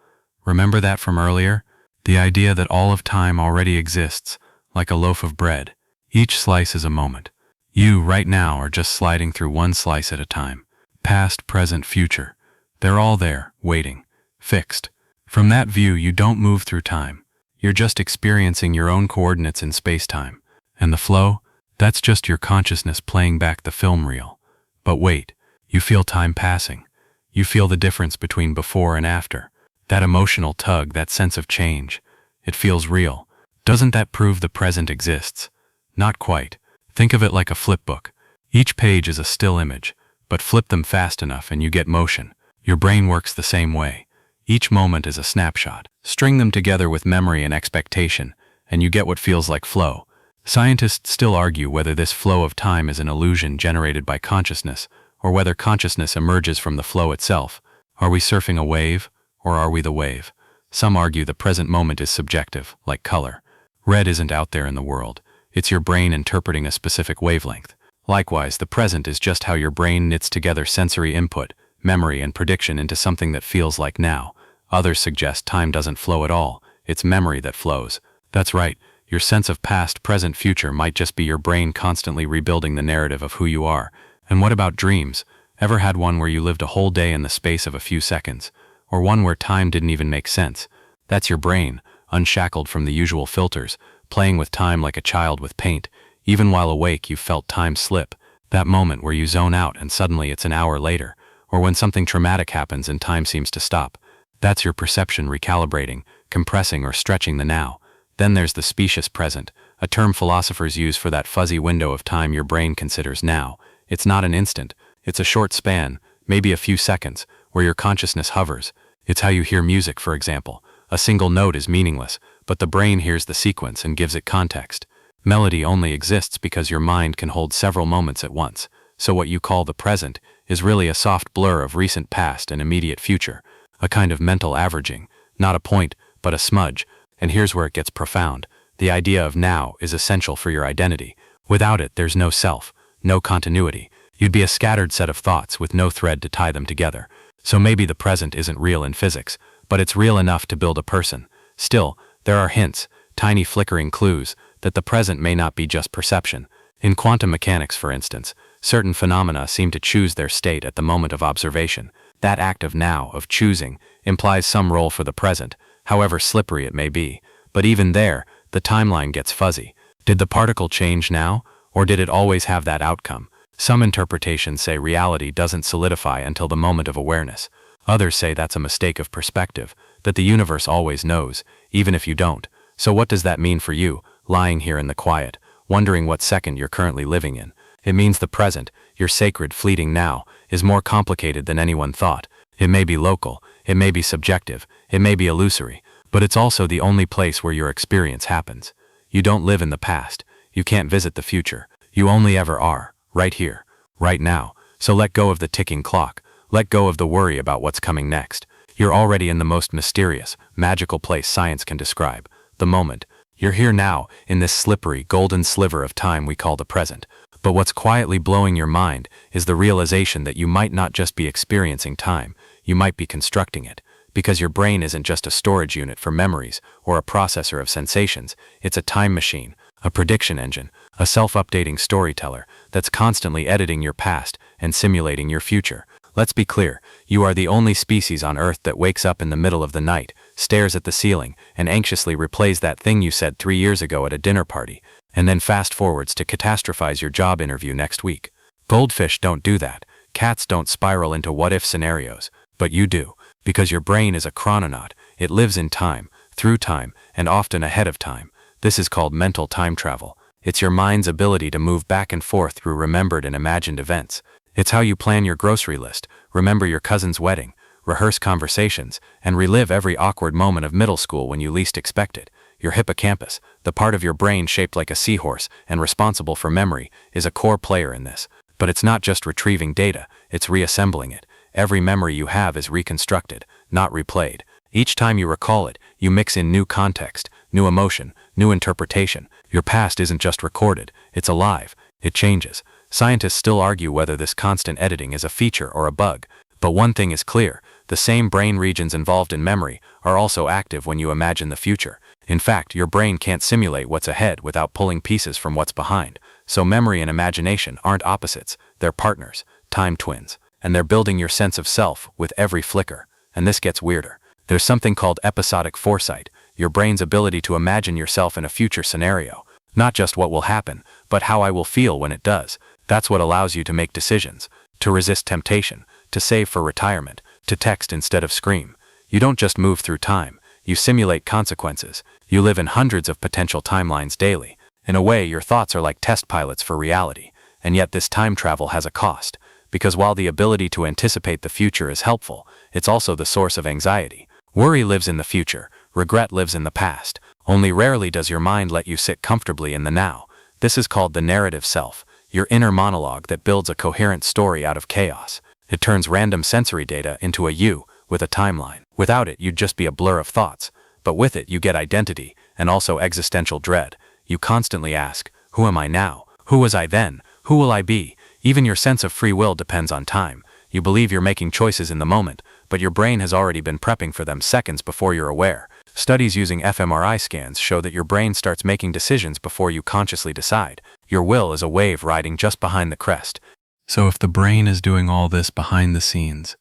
Remember that from earlier? The idea that all of time already exists, like a loaf of bread. Each slice is a moment. You, right now, are just sliding through one slice at a time. Past, present, future. They're all there, waiting, fixed. From that view, you don't move through time. You're just experiencing your own coordinates in spacetime. And the flow? That's just your consciousness playing back the film reel. But wait, you feel time passing. You feel the difference between before and after. That emotional tug, that sense of change. It feels real. Doesn't that prove the present exists? Not quite. Think of it like a flipbook. Each page is a still image, but flip them fast enough and you get motion. Your brain works the same way. Each moment is a snapshot. String them together with memory and expectation, and you get what feels like flow. Scientists still argue whether this flow of time is an illusion generated by consciousness, or whether consciousness emerges from the flow itself. Are we surfing a wave, or are we the wave? Some argue the present moment is subjective, like color. Red isn't out there in the world. It's your brain interpreting a specific wavelength. Likewise, the present is just how your brain knits together sensory input, memory, and prediction into something that feels like now. Others suggest time doesn't flow at all. It's memory that flows. That's right. Your sense of past, present, future might just be your brain constantly rebuilding the narrative of who you are. And what about dreams? Ever had one where you lived a whole day in the space of a few seconds? Or one where time didn't even make sense? That's your brain, unshackled from the usual filters, playing with time like a child with paint. Even while awake, you felt time slip. That moment where you zone out and suddenly it's an hour later. Or when something traumatic happens and time seems to stop. That's your perception recalibrating, compressing or stretching the now. Then there's the specious present, a term philosophers use for that fuzzy window of time your brain considers now. It's not an instant. It's a short span, maybe a few seconds, where your consciousness hovers. It's how you hear music, for example. A single note is meaningless, but the brain hears the sequence and gives it context. Melody only exists because your mind can hold several moments at once. So what you call the present is really a soft blur of recent past and immediate future. A kind of mental averaging, not a point, but a smudge. And here's where it gets profound. The idea of now is essential for your identity. Without it, there's no self, no continuity. You'd be a scattered set of thoughts with no thread to tie them together. So maybe the present isn't real in physics, but it's real enough to build a person. Still, there are hints, tiny flickering clues. that the present may not be just perception. In quantum mechanics, for instance, certain phenomena seem to choose their state at the moment of observation. That act of now, of choosing, implies some role for the present, however slippery it may be. But even there, the timeline gets fuzzy. Did the particle change now, or did it always have that outcome? Some interpretations say reality doesn't solidify until the moment of awareness. Others say that's a mistake of perspective, that the universe always knows, even if you don't. So what does that mean for you, lying here in the quiet, wondering what second you're currently living in? It means the present, your sacred, fleeting now, is more complicated than anyone thought. It may be local, it may be subjective, it may be illusory, but it's also the only place where your experience happens. You don't live in the past, you can't visit the future, you only ever are, right here, right now. So let go of the ticking clock, let go of the worry about what's coming next. You're already in the most mysterious, magical place science can describe, the moment. You're here now, in this slippery, golden sliver of time we call the present. But what's quietly blowing your mind is the realization that you might not just be experiencing time, you might be constructing it. Because your brain isn't just a storage unit for memories or a processor of sensations, it's a time machine, a prediction engine, a self-updating storyteller that's constantly editing your past and simulating your future. Let's be clear, you are the only species on Earth that wakes up in the middle of the night, stares at the ceiling, and anxiously replays that thing you said 3 years ago at a dinner party, and then fast forwards to catastrophize your job interview next week. Goldfish don't do that. Cats don't spiral into what-if scenarios. But you do, because your brain is a chrononaut. It lives in time, through time, and often ahead of time. This is called mental time travel. It's your mind's ability to move back and forth through remembered and imagined events. It's how you plan your grocery list, remember your cousin's wedding, rehearse conversations, and relive every awkward moment of middle school when you least expect it. Your hippocampus, the part of your brain shaped like a seahorse and responsible for memory, is a core player in this. But it's not just retrieving data, it's reassembling it. Every memory you have is reconstructed, not replayed. Each time you recall it, you mix in new context, new emotion, new interpretation. Your past isn't just recorded, it's alive, it changes. Scientists still argue whether this constant editing is a feature or a bug. But one thing is clear, the same brain regions involved in memory are also active when you imagine the future. In fact, your brain can't simulate what's ahead without pulling pieces from what's behind. So memory and imagination aren't opposites, they're partners, time twins. And they're building your sense of self with every flicker. And this gets weirder. There's something called episodic foresight, your brain's ability to imagine yourself in a future scenario. Not just what will happen, but how I will feel when it does. That's what allows you to make decisions, to resist temptation, to save for retirement, to text instead of scream. You don't just move through time, you simulate consequences. You live in hundreds of potential timelines daily. In a way, your thoughts are like test pilots for reality. And yet this time travel has a cost. Because while the ability to anticipate the future is helpful, it's also the source of anxiety. Worry lives in the future, regret lives in the past. Only rarely does your mind let you sit comfortably in the now. This is called the narrative self, your inner monologue that builds a coherent story out of chaos. It turns random sensory data into a you with a timeline. Without it, you'd just be a blur of thoughts. But with it, you get identity and also existential dread. You constantly ask, who am I now? Who was I then? Who will I be? Even your sense of free will depends on time. You believe you're making choices in the moment, but your brain has already been prepping for them seconds before you're aware. Studies using fMRI scans show that your brain starts making decisions before you consciously decide. Your will is a wave riding just behind the crest. So if the brain is doing all this behind the scenes,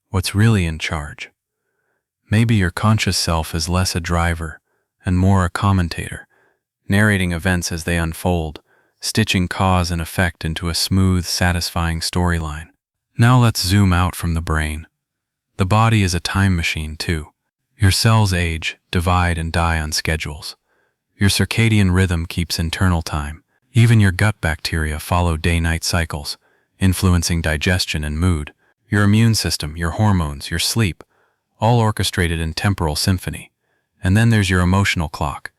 what's really in charge? Maybe your conscious self is less a driver and more a commentator, narrating events as they unfold, stitching cause and effect into a smooth, satisfying storyline. Now let's zoom out from the brain. The body is a time machine too. Your cells age, divide, and die on schedules. Your circadian rhythm keeps internal time. Even your gut bacteria follow day-night cycles, influencing digestion and mood. Your immune system, your hormones, your sleep, all orchestrated in temporal symphony. And then there's your emotional clock.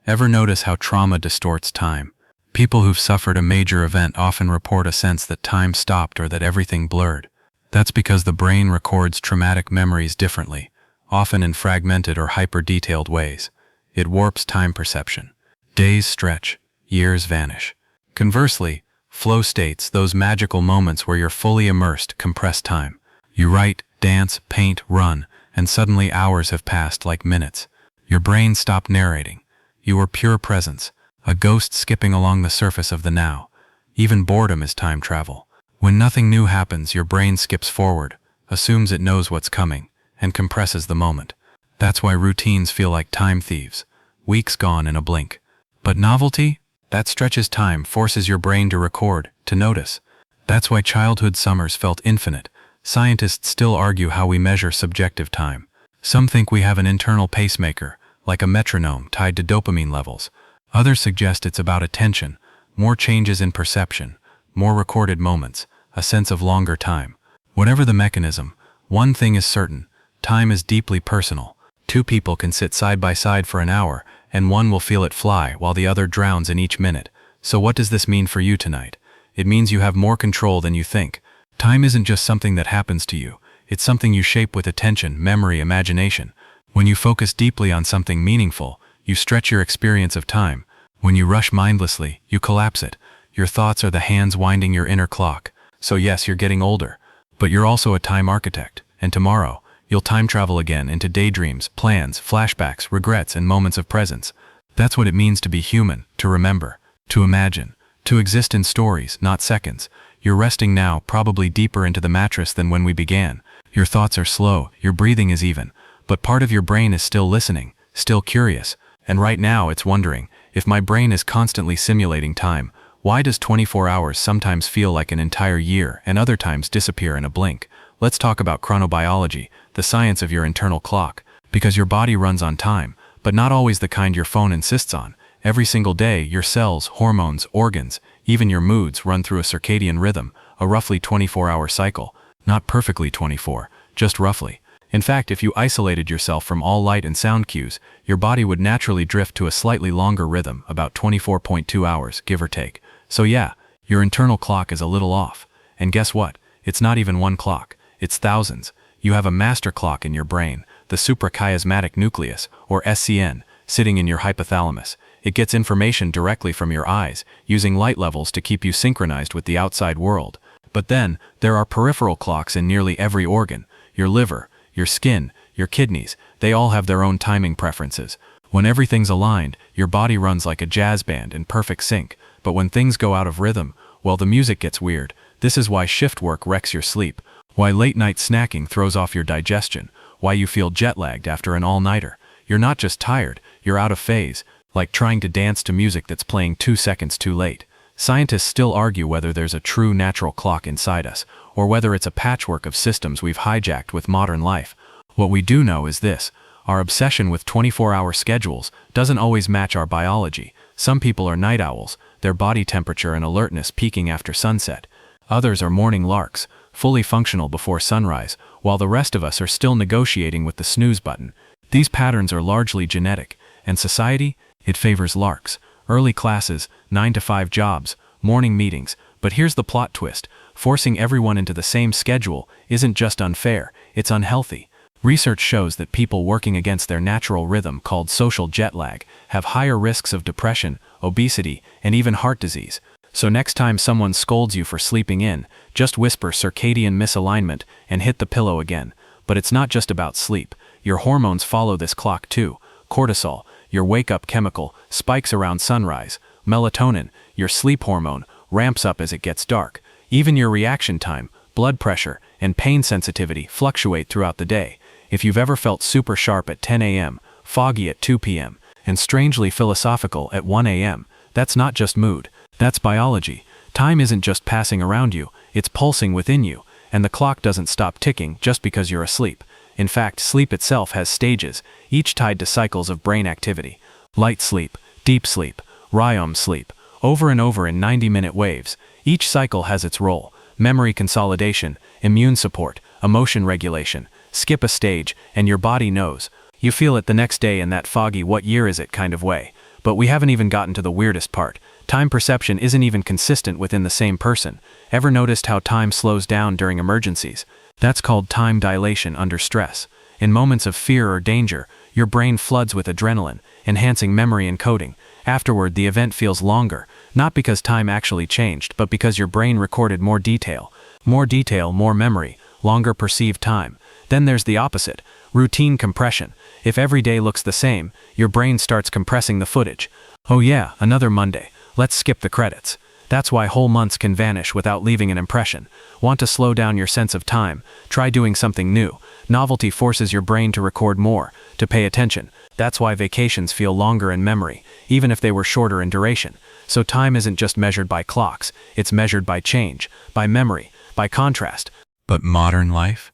Ever notice how trauma distorts time? People who've suffered a major event often report a sense that time stopped or that everything blurred. That's because the brain records traumatic memories differently, often in fragmented or hyper-detailed ways. It warps time perception. Days stretch, years vanish. Conversely, flow states, those magical moments where you're fully immersed, compress time. You write, dance, paint, run, and suddenly hours have passed like minutes. Your brain stopped narrating. You were pure presence, a ghost skipping along the surface of the now. Even boredom is time travel. When nothing new happens, your brain skips forward, assumes it knows what's coming, and compresses the moment. That's why routines feel like time thieves. Weeks gone in a blink. But novelty? That stretches time, forces your brain to record, to notice. That's why childhood summers felt infinite. Scientists still argue how we measure subjective time. Some think we have an internal pacemaker, like a metronome tied to dopamine levels. Others suggest it's about attention, more changes in perception, more recorded moments, a sense of longer time. Whatever the mechanism, one thing is certain: time is deeply personal. Two people can sit side by side for an hour, and one will feel it fly while the other drowns in each minute. So what does this mean for you tonight? It means you have more control than you think. Time isn't just something that happens to you. It's something you shape with attention, memory, imagination. When you focus deeply on something meaningful, you stretch your experience of time. When you rush mindlessly, you collapse it. Your thoughts are the hands winding your inner clock. So yes, you're getting older, but you're also a time architect. And tomorrow, you'll time travel again into daydreams, plans, flashbacks, regrets, and moments of presence. That's what it means to be human, to remember, to imagine, to exist in stories, not seconds. You're resting now, probably deeper into the mattress than when we began. Your thoughts are slow, your breathing is even, but part of your brain is still listening, still curious. And right now it's wondering, if my brain is constantly simulating time, why does 24 hours sometimes feel like an entire year and other times disappear in a blink? Let's talk about chronobiology, the science of your internal clock. Because your body runs on time, but not always the kind your phone insists on. Every single day, your cells, hormones, organs, even your moods run through a circadian rhythm, a roughly 24-hour cycle. Not perfectly 24, just roughly. In fact, if you isolated yourself from all light and sound cues, your body would naturally drift to a slightly longer rhythm, about 24.2 hours, give or take. So yeah, your internal clock is a little off. And guess what? It's not even one clock. It's thousands. You have a master clock in your brain, the suprachiasmatic nucleus, or SCN, sitting in your hypothalamus. It gets information directly from your eyes, using light levels to keep you synchronized with the outside world. But then, there are peripheral clocks in nearly every organ. Your liver, your skin, your kidneys, they all have their own timing preferences. When everything's aligned, your body runs like a jazz band in perfect sync. But when things go out of rhythm, well, the music gets weird. This is why shift work wrecks your sleep, why late-night snacking throws off your digestion, why you feel jet-lagged after an all-nighter. You're not just tired, you're out of phase, like trying to dance to music that's playing 2 seconds too late. Scientists still argue whether there's a true natural clock inside us, or whether it's a patchwork of systems we've hijacked with modern life. What we do know is this: our obsession with 24-hour schedules doesn't always match our biology. Some people are night owls, their body temperature and alertness peaking after sunset. Others are morning larks, fully functional before sunrise, while the rest of us are still negotiating with the snooze button. These patterns are largely genetic, and society? It favors larks. Early classes, 9-to-5 jobs, morning meetings. But here's the plot twist: forcing everyone into the same schedule isn't just unfair, it's unhealthy. Research shows that people working against their natural rhythm, called social jet lag, have higher risks of depression, obesity, and even heart disease. So next time someone scolds you for sleeping in, just whisper circadian misalignment and hit the pillow again. But it's not just about sleep. Your hormones follow this clock too. Cortisol, your wake-up chemical, spikes around sunrise. Melatonin, your sleep hormone, ramps up as it gets dark. Even your reaction time, blood pressure, and pain sensitivity fluctuate throughout the day. If you've ever felt super sharp at 10 a.m., foggy at 2 p.m., and strangely philosophical at 1 a.m., that's not just mood, that's biology. Time isn't just passing around you, it's pulsing within you, and the clock doesn't stop ticking just because you're asleep. In fact, sleep itself has stages, each tied to cycles of brain activity. Light sleep, deep sleep, REM sleep, over and over in 90-minute waves. Each cycle has its role: memory consolidation, immune support, emotion regulation. Skip a stage, and your body knows. You feel it the next day in that foggy "what year is it" kind of way. But we haven't even gotten to the weirdest part. Time perception isn't even consistent within the same person. Ever noticed how time slows down during emergencies? That's called time dilation under stress. In moments of fear or danger, your brain floods with adrenaline, enhancing memory encoding. Afterward, the event feels longer, not because time actually changed, but because your brain recorded more detail. More detail, more memory, longer perceived time. Then there's the opposite: routine compression. If every day looks the same, your brain starts compressing the footage. Oh yeah, another Monday. Let's skip the credits. That's why whole months can vanish without leaving an impression. Want to slow down your sense of time? Try doing something new. Novelty forces your brain to record more, to pay attention. That's why vacations feel longer in memory, even if they were shorter in duration. So time isn't just measured by clocks, it's measured by change, by memory, by contrast. But modern life?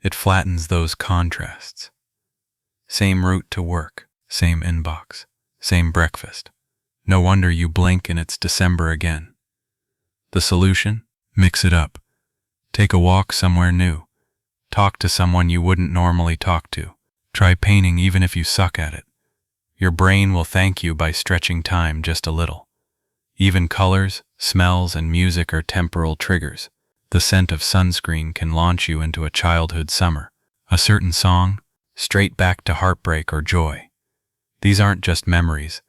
It flattens those contrasts. Same route to work, same inbox, same breakfast. No wonder you blink and it's December again. The solution? Mix it up. Take a walk somewhere new. Talk to someone you wouldn't normally talk to. Try painting even if you suck at it. Your brain will thank you by stretching time just a little. Even colors, smells, and music are temporal triggers. The scent of sunscreen can launch you into a childhood summer. A certain song, straight back to heartbreak or joy. These aren't just memories.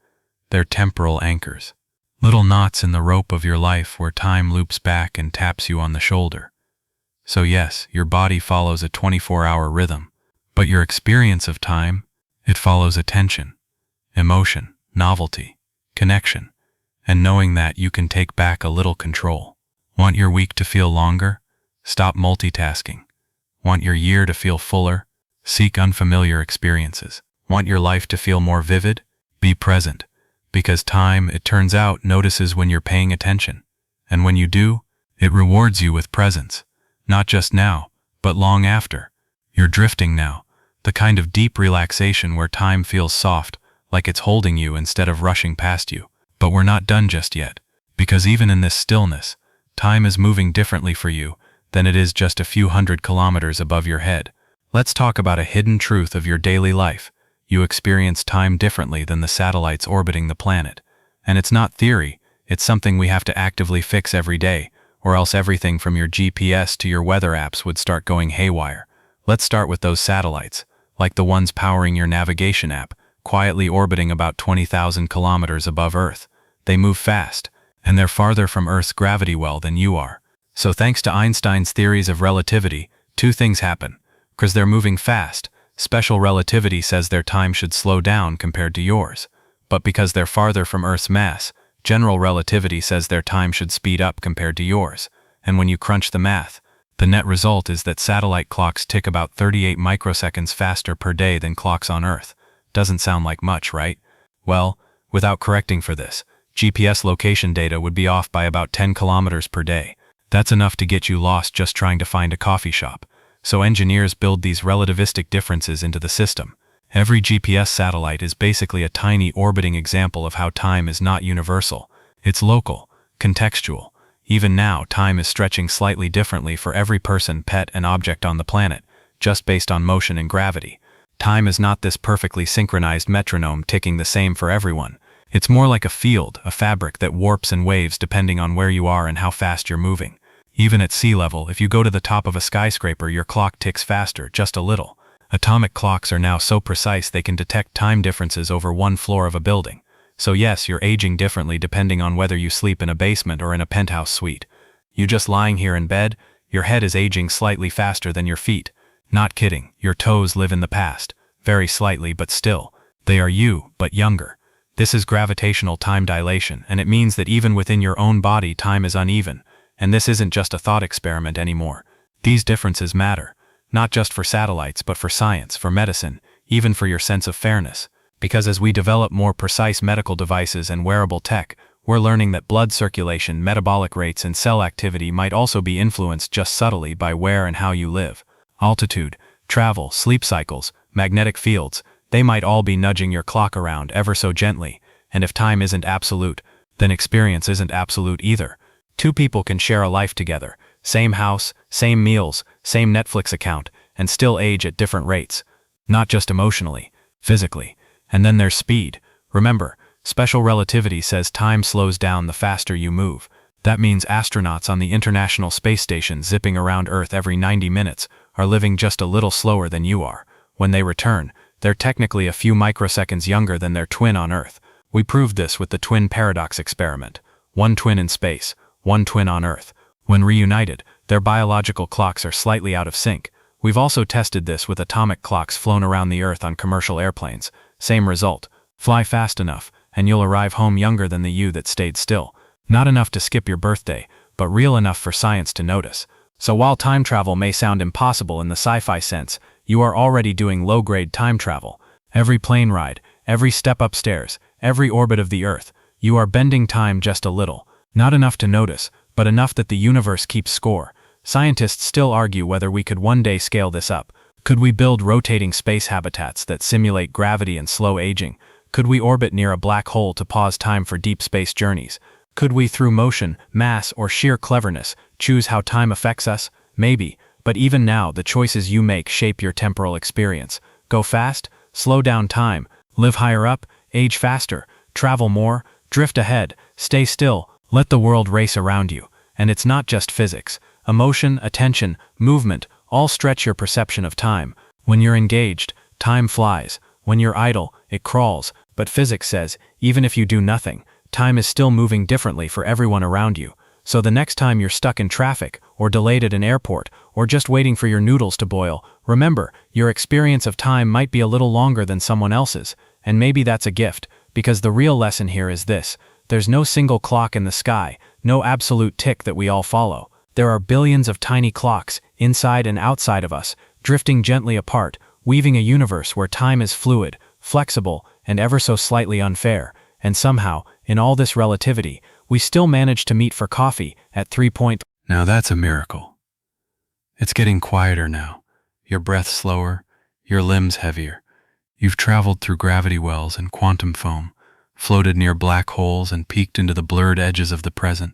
They're temporal anchors. Little knots in the rope of your life where time loops back and taps you on the shoulder. So yes, your body follows a 24-hour rhythm, but your experience of time, it follows attention, emotion, novelty, connection, and knowing that you can take back a little control. Want your week to feel longer? Stop multitasking. Want your year to feel fuller? Seek unfamiliar experiences. Want your life to feel more vivid? Be present. Because time, it turns out, notices when you're paying attention. And when you do, it rewards you with presence. Not just now, but long after. You're drifting now. The kind of deep relaxation where time feels soft, like it's holding you instead of rushing past you. But we're not done just yet. Because even in this stillness, time is moving differently for you than it is just a few hundred kilometers above your head. Let's talk about a hidden truth of your daily life. You experience time differently than the satellites orbiting the planet. And it's not theory, it's something we have to actively fix every day, or else everything from your GPS to your weather apps would start going haywire. Let's start with those satellites, like the ones powering your navigation app, quietly orbiting about 20,000 kilometers above Earth. They move fast, and they're farther from Earth's gravity well than you are. So thanks to Einstein's theories of relativity, two things happen. Because they're moving fast, special relativity says their time should slow down compared to yours. But because they're farther from Earth's mass, general relativity says their time should speed up compared to yours. And when you crunch the math, the net result is that satellite clocks tick about 38 microseconds faster per day than clocks on Earth. Doesn't sound like much, right? Well, without correcting for this, GPS location data would be off by about 10 kilometers per day. That's enough to get you lost just trying to find a coffee shop. So engineers build these relativistic differences into the system. Every GPS satellite is basically a tiny orbiting example of how time is not universal. It's local, contextual. Even now, time is stretching slightly differently for every person, pet, and object on the planet, just based on motion and gravity. Time is not this perfectly synchronized metronome ticking the same for everyone. It's more like a field, a fabric that warps and waves depending on where you are and how fast you're moving. Even at sea level, if you go to the top of a skyscraper, your clock ticks faster, just a little. Atomic clocks are now so precise they can detect time differences over one floor of a building. So yes, you're aging differently depending on whether you sleep in a basement or in a penthouse suite. You just lying here in bed, your head is aging slightly faster than your feet. Not kidding, your toes live in the past. Very slightly, but still. They are you, but younger. This is gravitational time dilation, and it means that even within your own body, time is uneven. And this isn't just a thought experiment anymore. These differences matter, not just for satellites, but for science, for medicine, even for your sense of fairness. Because as we develop more precise medical devices and wearable tech, we're learning that blood circulation, metabolic rates, and cell activity might also be influenced just subtly by where and how you live. Altitude, travel, sleep cycles, magnetic fields, they might all be nudging your clock around ever so gently. And if time isn't absolute, then experience isn't absolute either. Two people can share a life together, same house, same meals, same Netflix account, and still age at different rates. Not just emotionally, physically. And then there's speed. Remember, special relativity says time slows down the faster you move. That means astronauts on the International Space Station zipping around Earth every 90 minutes are living just a little slower than you are. When they return, they're technically a few microseconds younger than their twin on Earth. We proved this with the twin paradox experiment. One twin in space, one twin on Earth. When reunited, their biological clocks are slightly out of sync. We've also tested this with atomic clocks flown around the Earth on commercial airplanes. Same result. Fly fast enough, and you'll arrive home younger than the you that stayed still. Not enough to skip your birthday, but real enough for science to notice. So while time travel may sound impossible in the sci-fi sense, you are already doing low-grade time travel. Every plane ride, every step upstairs, every orbit of the Earth, you are bending time just a little. Not enough to notice, but enough that the universe keeps score. Scientists still argue whether we could one day scale this up. Could we build rotating space habitats that simulate gravity and slow aging? Could we orbit near a black hole to pause time for deep space journeys? Could we, through motion, mass, or sheer cleverness, choose how time affects us? Maybe, but even now the choices you make shape your temporal experience. Go fast, slow down time, live higher up, age faster, travel more, drift ahead, stay still, let the world race around you. And it's not just physics. Emotion, attention, movement, all stretch your perception of time. When you're engaged, time flies. When you're idle, it crawls. But physics says, even if you do nothing, time is still moving differently for everyone around you. So the next time you're stuck in traffic, or delayed at an airport, or just waiting for your noodles to boil, remember, your experience of time might be a little longer than someone else's. And maybe that's a gift, because the real lesson here is this: there's no single clock in the sky, no absolute tick that we all follow. There are billions of tiny clocks, inside and outside of us, drifting gently apart, weaving a universe where time is fluid, flexible, and ever so slightly unfair. And somehow, in all this relativity, we still manage to meet for coffee at 3 point. Now that's a miracle. It's getting quieter now. Your breath slower, your limbs heavier. You've traveled through gravity wells and quantum foam, floated near black holes and peeked into the blurred edges of the present.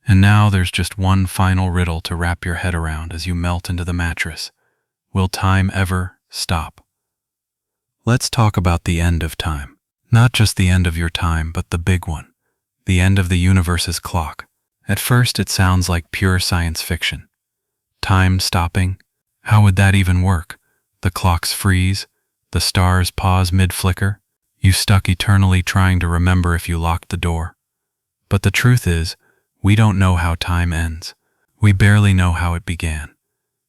And now there's just one final riddle to wrap your head around as you melt into the mattress. Will time ever stop? Let's talk about the end of time. Not just the end of your time, but the big one. The end of the universe's clock. At first it sounds like pure science fiction. Time stopping? How would that even work? The clocks freeze? The stars pause mid-flicker? You stuck eternally trying to remember if you locked the door? But the truth is, we don't know how time ends. We barely know how it began.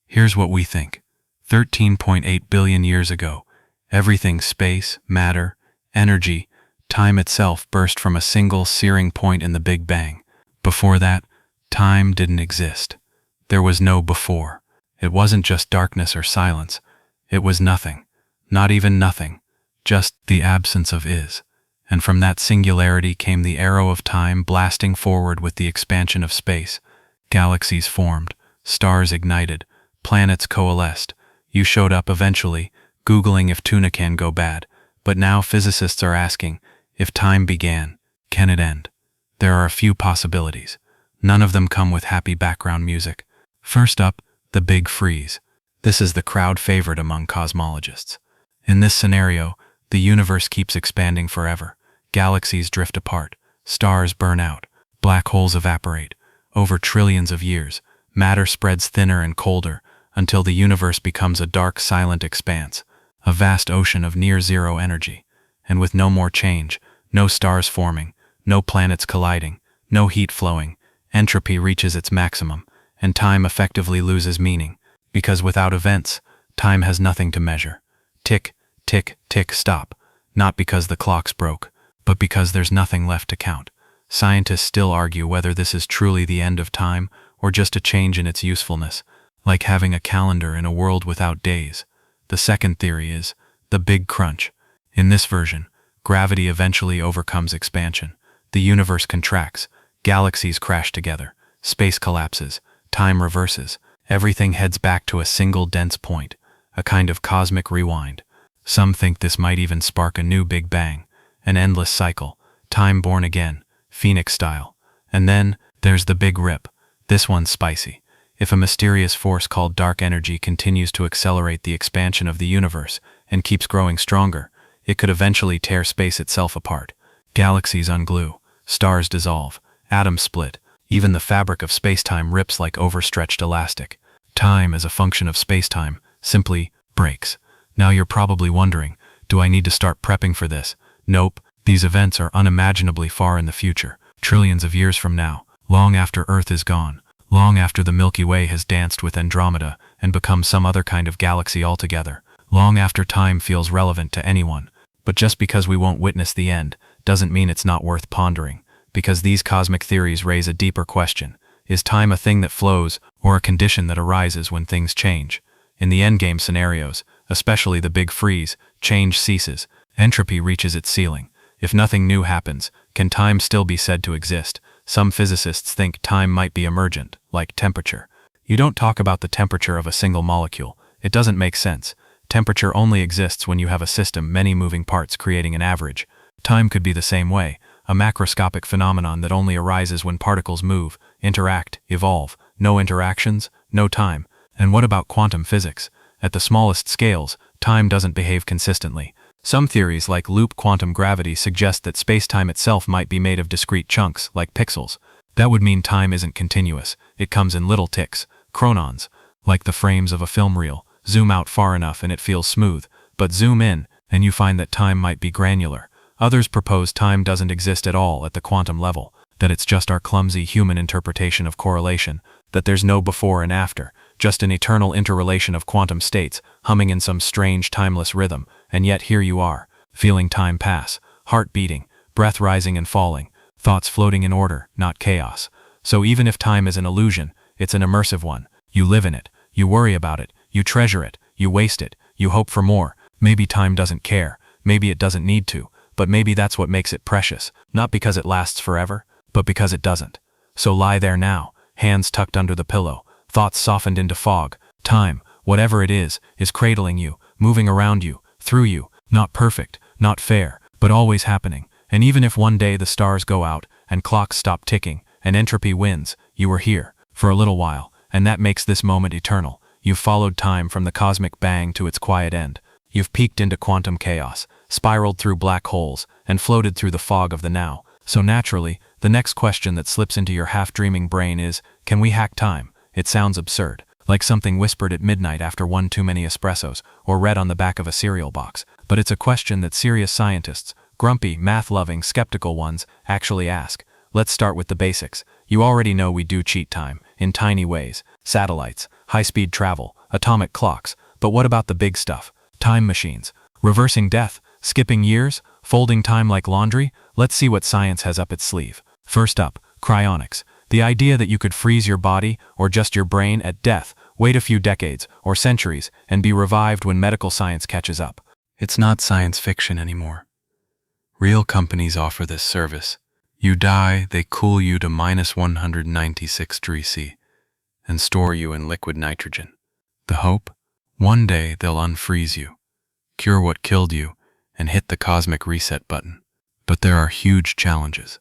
Here's what we think. 13.8 billion years ago, everything space, matter, energy, time itself burst from a single searing point in the Big Bang. Before that, time didn't exist. There was no before. It wasn't just darkness or silence. It was nothing. Not even nothing. Just the absence of is. And from that singularity came the arrow of time blasting forward with the expansion of space. Galaxies formed, stars ignited, planets coalesced. You showed up eventually, Googling if tuna can go bad. But now physicists are asking, if time began, can it end? There are a few possibilities. None of them come with happy background music. First up, the Big Freeze. This is the crowd favorite among cosmologists. In this scenario, the universe keeps expanding forever. Galaxies drift apart, stars burn out, black holes evaporate. Over trillions of years, matter spreads thinner and colder until the universe becomes a dark, silent expanse, a vast ocean of near-zero energy. And with no more change, no stars forming, no planets colliding, no heat flowing, entropy reaches its maximum, and time effectively loses meaning, because without events, time has nothing to measure. Tick, tick, tick, stop. Not because the clocks broke, but because there's nothing left to count. Scientists still argue whether this is truly the end of time or just a change in its usefulness, like having a calendar in a world without days. The second theory is the Big Crunch. In this version, gravity eventually overcomes expansion. The universe contracts, galaxies crash together, space collapses, time reverses, everything heads back to a single dense point, a kind of cosmic rewind. Some think this might even spark a new Big Bang, an endless cycle, time born again, Phoenix style. And then there's the Big Rip. This one's spicy. If a mysterious force called dark energy continues to accelerate the expansion of the universe and keeps growing stronger, it could eventually tear space itself apart. Galaxies unglue, stars dissolve, atoms split, even the fabric of spacetime rips like overstretched elastic. Time, as a function of spacetime, simply breaks. Now you're probably wondering, do I need to start prepping for this? Nope, these events are unimaginably far in the future, trillions of years from now, long after Earth is gone, long after the Milky Way has danced with Andromeda and become some other kind of galaxy altogether, long after time feels relevant to anyone. But just because we won't witness the end, doesn't mean it's not worth pondering, because these cosmic theories raise a deeper question. Is time a thing that flows, or a condition that arises when things change? In the endgame scenarios, especially the big freeze, change ceases, entropy reaches its ceiling. If nothing new happens, can time still be said to exist? Some physicists think time might be emergent, like temperature. You don't talk about the temperature of a single molecule. It doesn't make sense. Temperature only exists when you have a system, many moving parts creating an average. Time could be the same way, a macroscopic phenomenon that only arises when particles move, interact, evolve. No interactions, no time. And what about quantum physics? At the smallest scales, time doesn't behave consistently. Some theories, like loop quantum gravity, suggest that spacetime itself might be made of discrete chunks, like pixels. That would mean time isn't continuous. It comes in little ticks, chronons, like the frames of a film reel. Zoom out far enough and it feels smooth, but zoom in, and you find that time might be granular. Others propose time doesn't exist at all at the quantum level, that it's just our clumsy human interpretation of correlation, that there's no before and after, just an eternal interrelation of quantum states, humming in some strange timeless rhythm, and yet here you are, feeling time pass, heart beating, breath rising and falling, thoughts floating in order, not chaos. So even if time is an illusion, it's an immersive one. You live in it, you worry about it, you treasure it, you waste it, you hope for more. Maybe time doesn't care, maybe it doesn't need to, but maybe that's what makes it precious, not because it lasts forever, but because it doesn't. So lie there now, hands tucked under the pillow, thoughts softened into fog. Time, whatever it is cradling you, moving around you, through you, not perfect, not fair, but always happening. And even if one day the stars go out, and clocks stop ticking, and entropy wins, you were here, for a little while, and that makes this moment eternal. You've followed time from the cosmic bang to its quiet end. You've peeked into quantum chaos, spiraled through black holes, and floated through the fog of the now. So naturally, the next question that slips into your half-dreaming brain is, can we hack time? It sounds absurd, like something whispered at midnight after one too many espressos, or read on the back of a cereal box. But it's a question that serious scientists, grumpy, math-loving, skeptical ones, actually ask. Let's start with the basics. You already know we do cheat time, in tiny ways. Satellites, high-speed travel, atomic clocks. But what about the big stuff? Time machines. Reversing death, skipping years, folding time like laundry? Let's see what science has up its sleeve. First up, cryonics. The idea that you could freeze your body, or just your brain, at death, wait a few decades, or centuries, and be revived when medical science catches up. It's not science fiction anymore. Real companies offer this service. You die, they cool you to -196°C and store you in liquid nitrogen. The hope? One day they'll unfreeze you, cure what killed you, and hit the cosmic reset button. But there are huge challenges.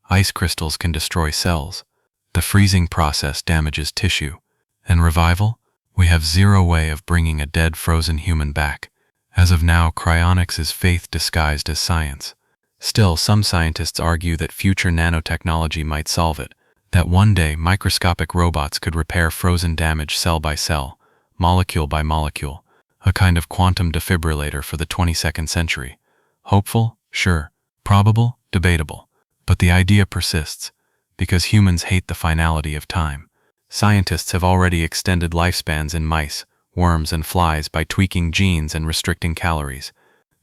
Ice crystals can destroy cells. The freezing process damages tissue. And revival? We have zero way of bringing a dead frozen human back. As of now, cryonics is faith disguised as science. Still, some scientists argue that future nanotechnology might solve it, that one day microscopic robots could repair frozen damage cell by cell, molecule by molecule, a kind of quantum defibrillator for the 22nd century. Hopeful? Sure. Probable? Debatable. But the idea persists, because humans hate the finality of time. Scientists have already extended lifespans in mice, worms, and flies by tweaking genes and restricting calories.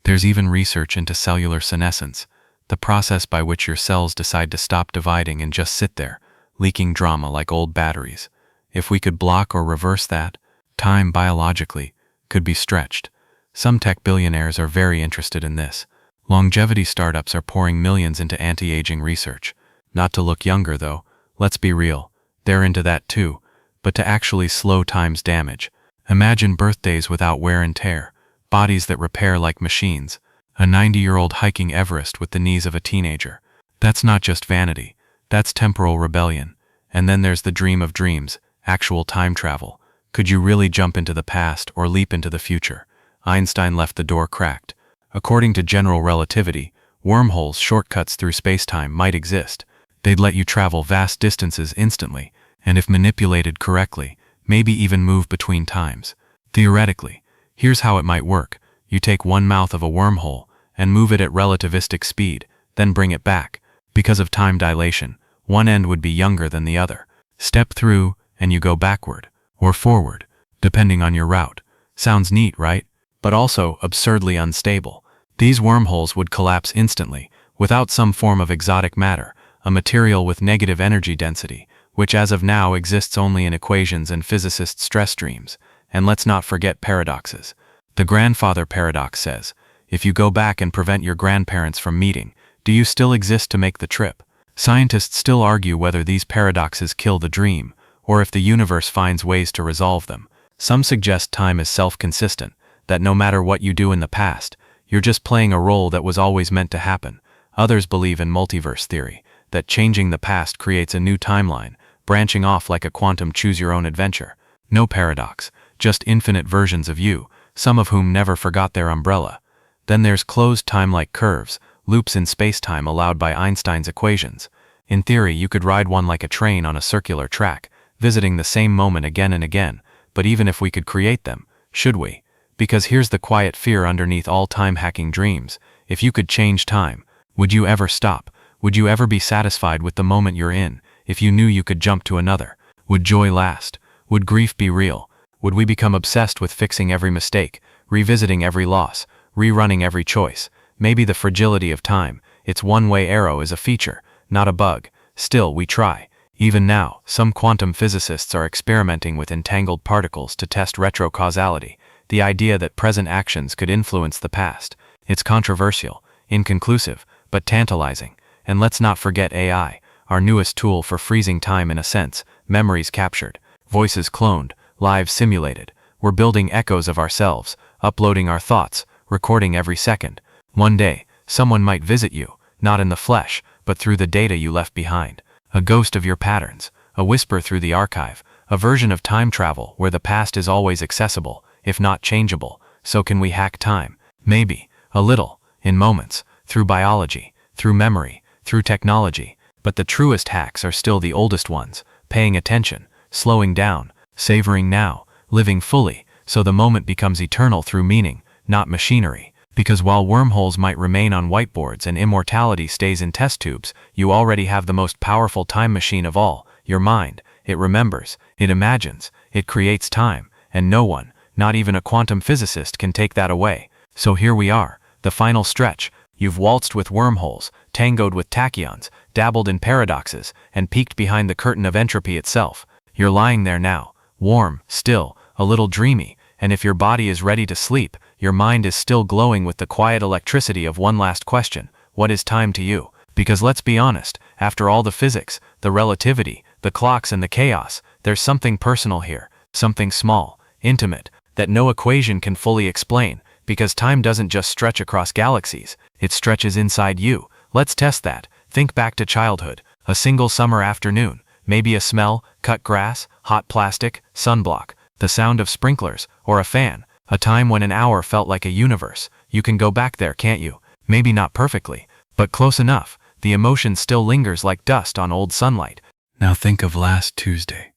There's even research into cellular senescence, the process by which your cells decide to stop dividing and just sit there, leaking drama like old batteries. If we could block or reverse that, time biologically could be stretched. Some tech billionaires are very interested in this. Longevity startups are pouring millions into anti-aging research. Not to look younger, though. Let's be real. They're into that too. But to actually slow time's damage. Imagine birthdays without wear and tear. Bodies that repair like machines. A 90-year-old hiking Everest with the knees of a teenager. That's not just vanity. That's temporal rebellion. And then there's the dream of dreams, actual time travel. Could you really jump into the past or leap into the future? Einstein left the door cracked. According to general relativity, wormholes, shortcuts through spacetime, might exist. They'd let you travel vast distances instantly, and if manipulated correctly, maybe even move between times. Theoretically, here's how it might work. You take one mouth of a wormhole and move it at relativistic speed, then bring it back. Because of time dilation, one end would be younger than the other. Step through, and you go backward, or forward, depending on your route. Sounds neat, right? But also absurdly unstable. These wormholes would collapse instantly, without some form of exotic matter, a material with negative energy density, which as of now exists only in equations and physicists' stress streams. And let's not forget paradoxes. The grandfather paradox says, if you go back and prevent your grandparents from meeting, do you still exist to make the trip? Scientists still argue whether these paradoxes kill the dream, or if the universe finds ways to resolve them. Some suggest time is self-consistent, that no matter what you do in the past, you're just playing a role that was always meant to happen. Others believe in multiverse theory, that changing the past creates a new timeline, branching off like a quantum choose-your-own-adventure. No paradox, just infinite versions of you, some of whom never forgot their umbrella. Then there's closed time-like curves, loops in spacetime allowed by Einstein's equations. In theory, you could ride one like a train on a circular track, visiting the same moment again and again, but even if we could create them, should we? Because here's the quiet fear underneath all time-hacking dreams. If you could change time, would you ever stop? Would you ever be satisfied with the moment you're in, if you knew you could jump to another? Would joy last? Would grief be real? Would we become obsessed with fixing every mistake, revisiting every loss, rerunning every choice? Maybe the fragility of time, its one-way arrow, is a feature, not a bug. Still, we try. Even now, some quantum physicists are experimenting with entangled particles to test retrocausality, the idea that present actions could influence the past. It's controversial, inconclusive, but tantalizing. And let's not forget AI, our newest tool for freezing time in a sense, memories captured, voices cloned, lives simulated. We're building echoes of ourselves, uploading our thoughts, recording every second. One day, someone might visit you, not in the flesh, but through the data you left behind. A ghost of your patterns, a whisper through the archive, a version of time travel where the past is always accessible, if not changeable. So can we hack time? Maybe, a little, in moments, through biology, through memory, through technology. But the truest hacks are still the oldest ones, paying attention, slowing down, savoring now, living fully, so the moment becomes eternal through meaning, not machinery. Because while wormholes might remain on whiteboards and immortality stays in test tubes, you already have the most powerful time machine of all, your mind. It remembers, it imagines, it creates time, and no one, not even a quantum physicist, can take that away. So here we are, the final stretch. You've waltzed with wormholes, tangoed with tachyons, dabbled in paradoxes, and peeked behind the curtain of entropy itself. You're lying there now, warm, still, a little dreamy, and if your body is ready to sleep, your mind is still glowing with the quiet electricity of one last question: what is time to you? Because let's be honest, after all the physics, the relativity, the clocks and the chaos, there's something personal here, something small, intimate, that no equation can fully explain, because time doesn't just stretch across galaxies, it stretches inside you. Let's test that. Think back to childhood, a single summer afternoon, maybe a smell, cut grass, hot plastic, sunblock, the sound of sprinklers, or a fan. A time when an hour felt like a universe. You can go back there, can't you? Maybe not perfectly, but close enough. The emotion still lingers like dust on old sunlight. Now think of last Tuesday.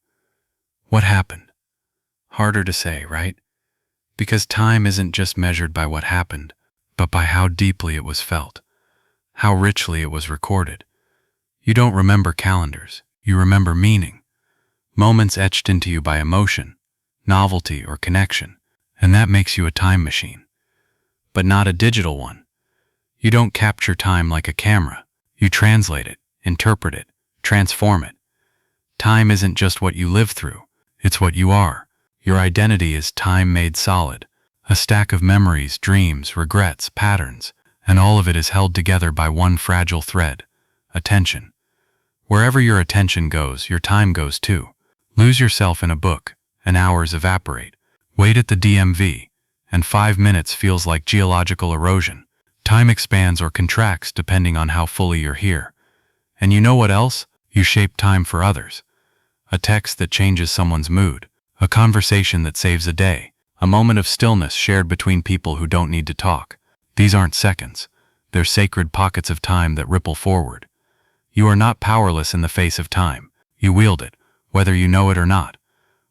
What happened? Harder to say, right? Because time isn't just measured by what happened, but by how deeply it was felt, how richly it was recorded. You don't remember calendars, you remember meaning. Moments etched into you by emotion, novelty, or connection. And that makes you a time machine. But not a digital one. You don't capture time like a camera. You translate it, interpret it, transform it. Time isn't just what you live through, it's what you are. Your identity is time made solid. A stack of memories, dreams, regrets, patterns, and all of it is held together by one fragile thread: attention. Wherever your attention goes, your time goes too. Lose yourself in a book, and hours evaporate. Wait at the DMV, and 5 minutes feels like geological erosion. Time expands or contracts depending on how fully you're here. And you know what else? You shape time for others. A text that changes someone's mood, a conversation that saves a day, a moment of stillness shared between people who don't need to talk. These aren't seconds. They're sacred pockets of time that ripple forward. You are not powerless in the face of time. You wield it, whether you know it or not.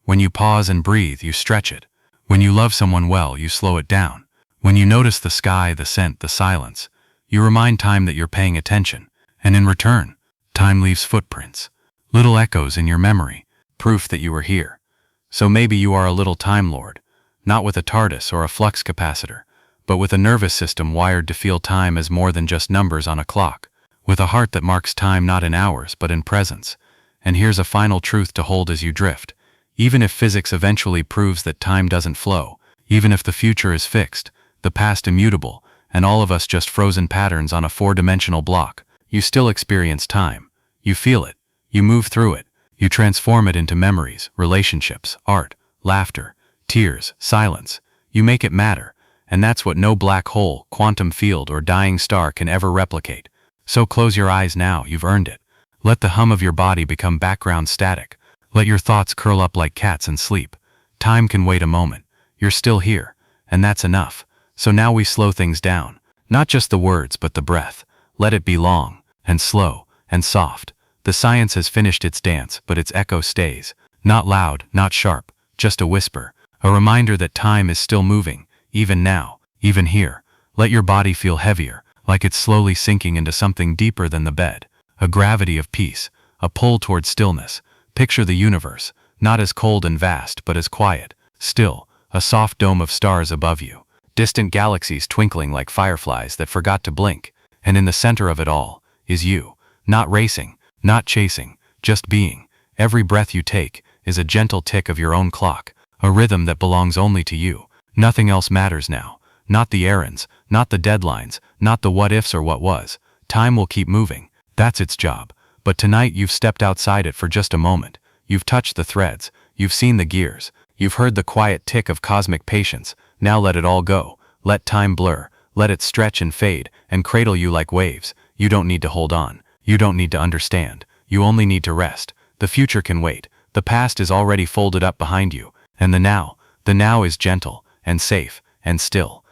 When you pause and breathe, you stretch it. When you love someone well, you slow it down. When you notice the sky, the scent, the silence, you remind time that you're paying attention. And in return, time leaves footprints, little echoes in your memory, proof that you were here. So maybe you are a little time lord, not with a TARDIS or a flux capacitor, but with a nervous system wired to feel time as more than just numbers on a clock, with a heart that marks time not in hours but in presence. And here's a final truth to hold as you drift. Even if physics eventually proves that time doesn't flow, even if the future is fixed, the past immutable, and all of us just frozen patterns on a four-dimensional block, you still experience time. You feel it. You move through it. You transform it into memories, relationships, art, laughter, tears, silence. You make it matter. And that's what no black hole, quantum field, or dying star can ever replicate. So close your eyes now, you've earned it. Let the hum of your body become background static. Let your thoughts curl up like cats and sleep. Time can wait a moment. You're still here, and that's enough. So now we slow things down. Not just the words, but the breath. Let it be long, and slow, and soft. The science has finished its dance, but its echo stays. Not loud, not sharp, just a whisper. A reminder that time is still moving, even now, even here. Let your body feel heavier, like it's slowly sinking into something deeper than the bed. A gravity of peace, a pull toward stillness. Picture the universe, not as cold and vast, but as quiet, still, a soft dome of stars above you. Distant galaxies twinkling like fireflies that forgot to blink. And in the center of it all is you, not racing, not chasing, just being. Every breath you take is a gentle tick of your own clock, a rhythm that belongs only to you. Nothing else matters now. Not the errands, not the deadlines, not the what-ifs or what was. Time will keep moving. That's its job. But tonight you've stepped outside it for just a moment. You've touched the threads. You've seen the gears. You've heard the quiet tick of cosmic patience. Now let it all go. Let time blur. Let it stretch and fade and cradle you like waves. You don't need to hold on. You don't need to understand. You only need to rest. The future can wait. The past is already folded up behind you. And the now is gentle and safe and still.